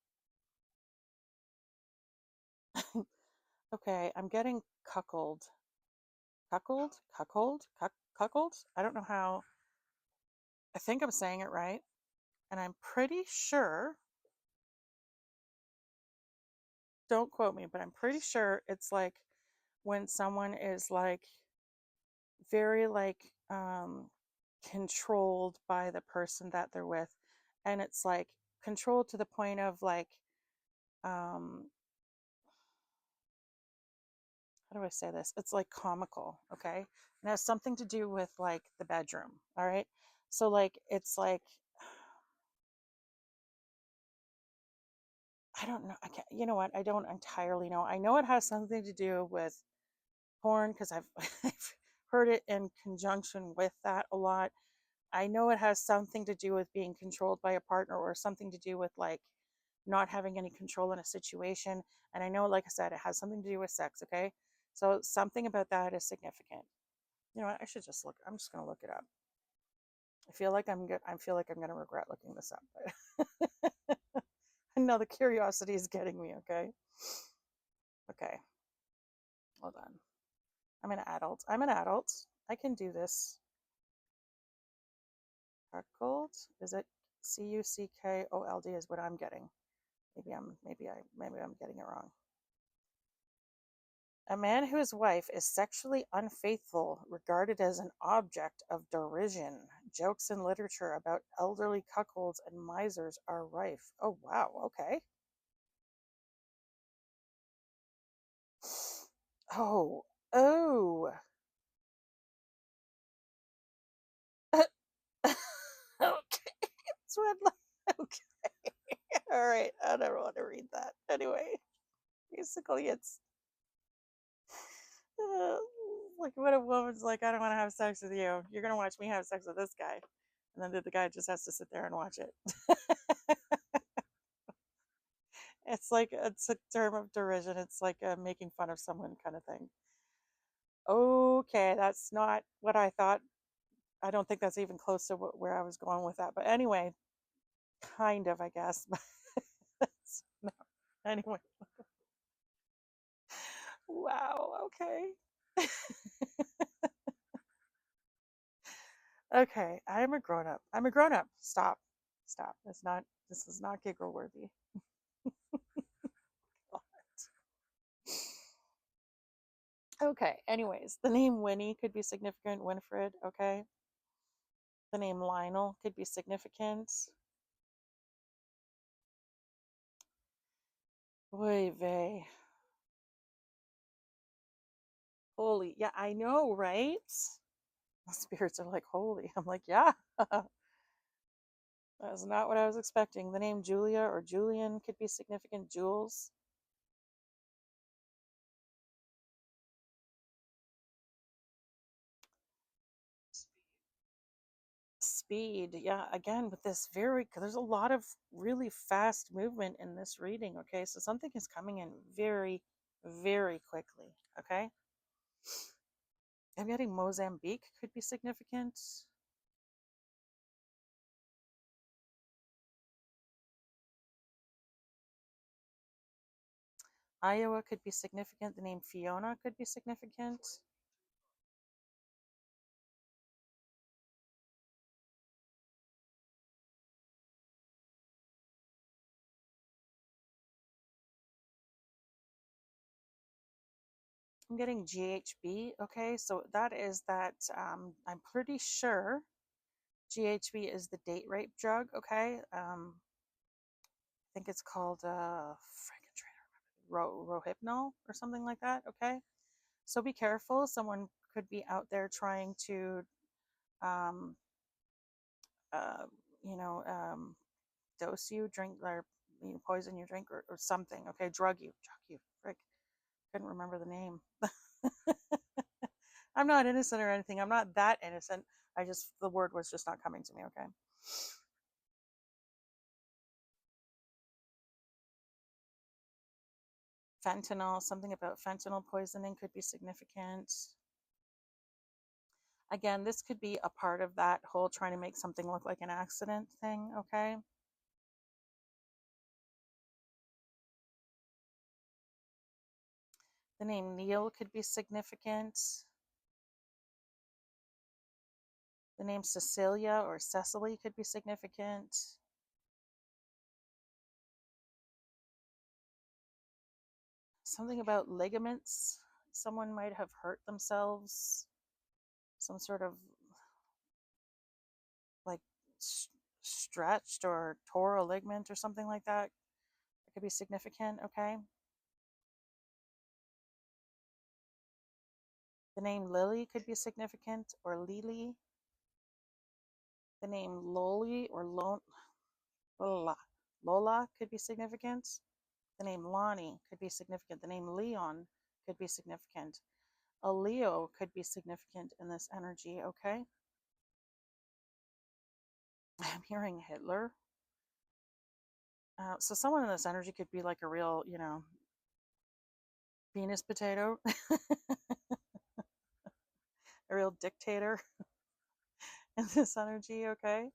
Okay, I'm getting cuckold. Cuckold? Cuckold? I don't know how. I think I'm saying it right. And I'm pretty sure, don't quote me, but I'm pretty sure it's like when someone is like very like controlled by the person that they're with. And it's like controlled to the point of like, how do I say this? It's like comical, okay? And it has something to do with like the bedroom, all right? So like it's like I don't know. I can't, you know what? I don't entirely know. I know it has something to do with porn because I've I've heard it in conjunction with that a lot. I know it has something to do with being controlled by a partner or something to do with like not having any control in a situation. And I know, like I said, it has something to do with sex, okay? So something about that is significant. You know what? I should just look. I'm just gonna look it up. I feel like I'm good. I feel like I'm gonna regret looking this up, but I know the curiosity is getting me, okay? Okay, hold on. I'm an adult. I'm an adult. I can do this. Cuckold? Is it Cuckold is what I'm getting. Maybe I'm getting it wrong. A man whose wife is sexually unfaithful, regarded as an object of derision. Jokes in literature about elderly cuckolds and misers are rife. Oh wow, okay. Oh, oh. Okay. That's what okay. All right. I don't want to read that. Anyway, basically it's uh, like what a woman's like, I don't want to have sex with you. You're gonna watch me have sex with this guy. And then the guy just has to sit there and watch it. It's a term of derision. It's like making fun of someone kind of thing. Okay, that's not what I thought. I don't think that's even close to where I was going with that. But anyway, kind of, I guess. No. Anyway, wow. Okay. Okay, I'm a grown up. I'm a grown up. Stop. Stop. It's not. This is not giggle worthy. Okay. Anyways, the name Winnie could be significant. Winifred. Okay. The name Lionel could be significant. Oy vey. Holy. Yeah, I know, right? The spirits are like, holy. I'm like, yeah. That's not what I was expecting. The name Julia or Julian could be significant. Jules. Speed. Yeah, again, with this there's a lot of really fast movement in this reading. Okay, so something is coming in very, very quickly. Okay. I'm getting Mozambique could be significant. Iowa could be significant. The name Fiona could be significant. I'm getting GHB. Okay, so that is that. I'm pretty sure GHB is the date rape drug. Okay, I think it's called Rohypnol or something like that. Okay, so be careful. Someone could be out there trying to, um, uh, you know, dose you, drink or poison your drink or something. Okay, drug you. Frick, couldn't remember the name. I'm not innocent or anything. I'm not that innocent. The word was just not coming to me. Okay. Fentanyl, something about fentanyl poisoning could be significant. Again, this could be a part of that whole trying to make something look like an accident thing. Okay. The name Neil could be significant. The name Cecilia or Cecily could be significant. Something about ligaments. Someone might have hurt themselves. Some sort of stretched or tore a ligament or something like that. It could be significant, okay? The name Lily could be significant, or Lily. The name Loli or Lola could be significant. The name Lonnie could be significant. The name Leon could be significant. A Leo could be significant in this energy, okay? I'm hearing Hitler. So someone in this energy could be like a real, penis potato, a real dictator in this energy, okay?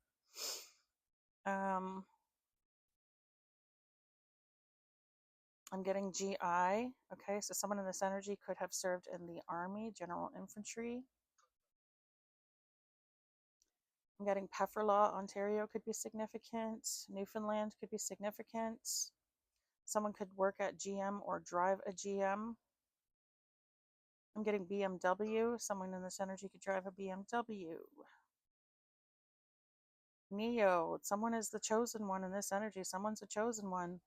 I'm getting GI, okay? So someone in this energy could have served in the army, general infantry. I'm getting Pefferlaw, Ontario could be significant. Newfoundland could be significant. Someone could work at GM or drive a GM. I'm getting BMW. Someone in this energy could drive a BMW. Neo. Someone is the chosen one in this energy. Someone's a chosen one.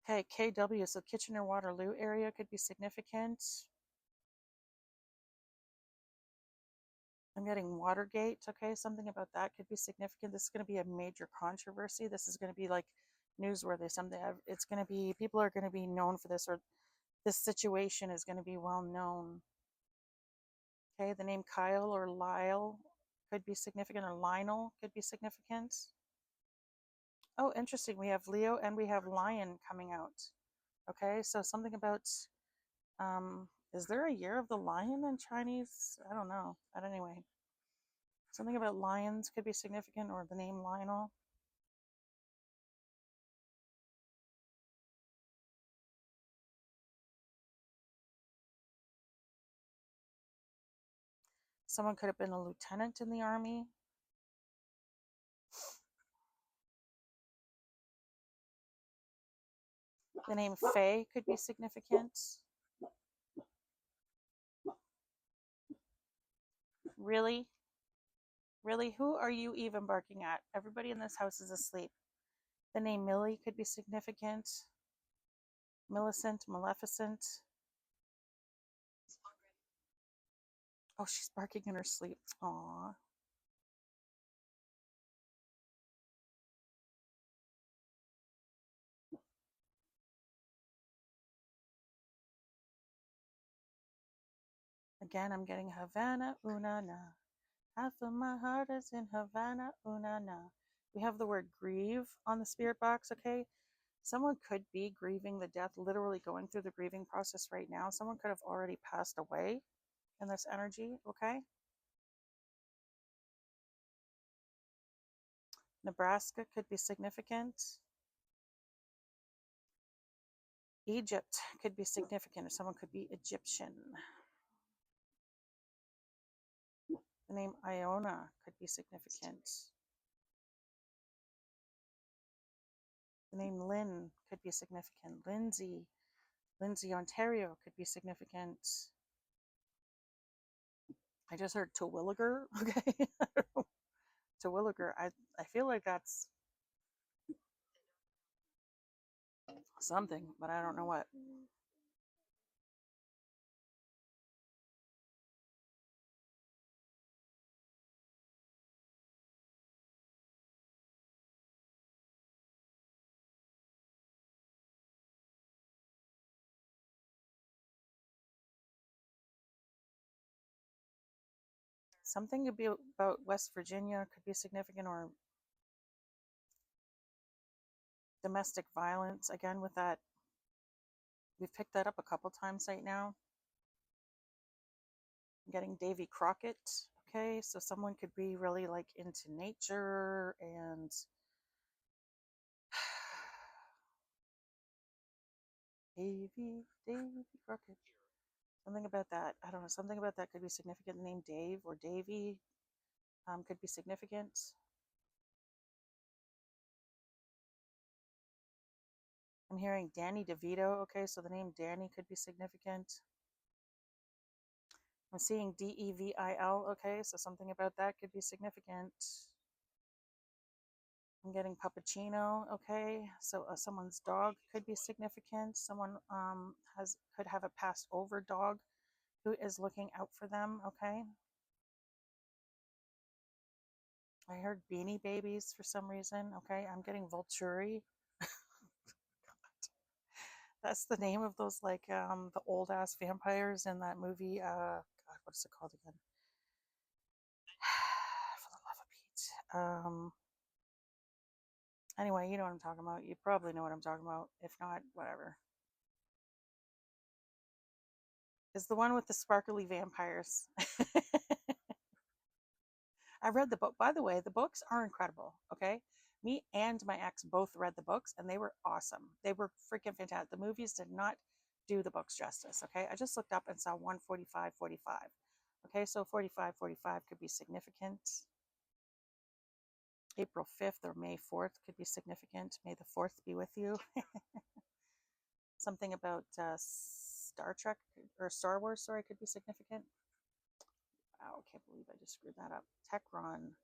Okay, KW. So Kitchener-Waterloo area could be significant. I'm getting Watergate. Okay, something about that could be significant. This is going to be a major controversy. This is going to be like newsworthy. Something. It's going to be, people are going to be known for this, or this situation is going to be well known. Okay, the name Kyle or Lyle could be significant, or Lionel could be significant. Oh, interesting. We have Leo and we have Lion coming out. Okay, so something about, is there a year of the lion in Chinese? I don't know. But anyway, something about lions could be significant, or the name Lionel. Someone could have been a lieutenant in the army. The name Faye could be significant. Really? Really? Who are you even barking at? Everybody in this house is asleep. The name Millie could be significant. Millicent, Maleficent. Oh, she's barking in her sleep. Aww. Again, I'm getting Havana, una na. Half of my heart is in Havana, una na. We have the word grieve on the spirit box, okay? Someone could be grieving the death, literally going through the grieving process right now. Someone could have already passed away in this energy, okay? Nebraska could be significant. Egypt could be significant, or someone could be Egyptian. The name Iona could be significant. The name Lynn could be significant. Lindsay, Ontario could be significant. I just heard Terwilliger, okay? Terwilliger, I feel like that's something, but I don't know what. Something could be about West Virginia, could be significant, or domestic violence. Again, with that, we've picked that up a couple times right now. I'm getting Davy Crockett. Okay, so someone could be really like into nature and Davy Crockett. Something about that. I don't know. Something about that could be significant. The name Dave or Davy could be significant. I'm hearing Danny DeVito. Okay, so the name Danny could be significant. I'm seeing Devil. Okay, so something about that could be significant. I'm getting Puppuccino. Okay, so someone's dog could be significant. Someone could have a passed over dog who is looking out for them. Okay. I heard Beanie Babies for some reason. Okay, I'm getting Volturi. That's the name of those like the old ass vampires in that movie. God, what is it called again? For the love of Pete. Anyway, you know what I'm talking about. You probably know what I'm talking about. If not, whatever. Is the one with the sparkly vampires. I read the book. By the way, the books are incredible. Okay. Me and my ex both read the books and they were awesome. They were freaking fantastic. The movies did not do the books justice. Okay. I just looked up and saw 145-45. Okay. So 45-45 could be significant. April 5th or May 4th could be significant. May the 4th be with you. Something about Star Trek or Star Wars, sorry, could be significant. Wow, I can't believe I just screwed that up. Techron.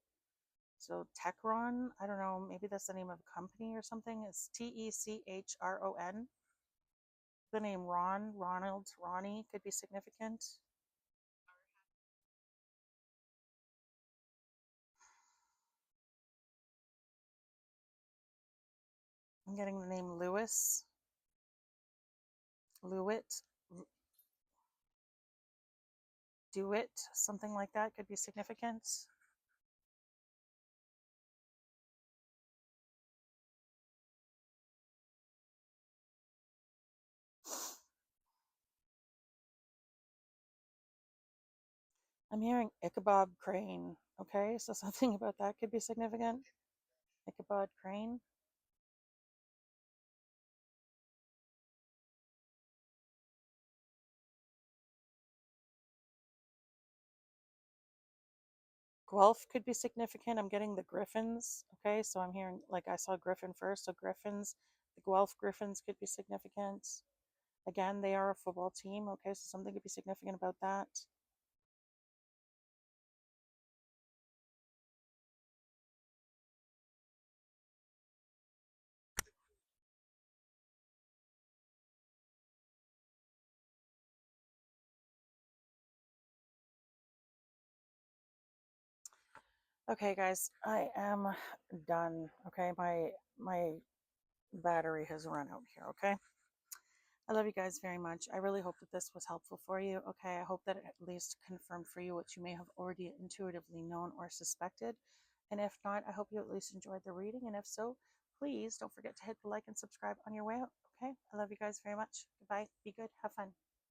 So Techron, I don't know, maybe that's the name of a company or something. It's Techron. The name Ronald, Ronnie could be significant. I'm getting the name Lewis, Lewitt, Dewitt, something like that could be significant. I'm hearing Ichabod Crane. Okay, so something about that could be significant. Ichabod Crane. Guelph could be significant. I'm getting the Griffins. Okay, so I'm hearing, like, I saw Griffin first, so Griffins, the Guelph Griffins could be significant. Again, they are a football team. Okay, so something could be significant about that. Okay, guys, I am done. Okay, my battery has run out here. Okay. I love you guys very much. I really hope that this was helpful for you. Okay, I hope that it at least confirmed for you what you may have already intuitively known or suspected. And if not, I hope you at least enjoyed the reading. And if so, please don't forget to hit the like and subscribe on your way out. Okay, I love you guys very much. Goodbye. Be good. Have fun.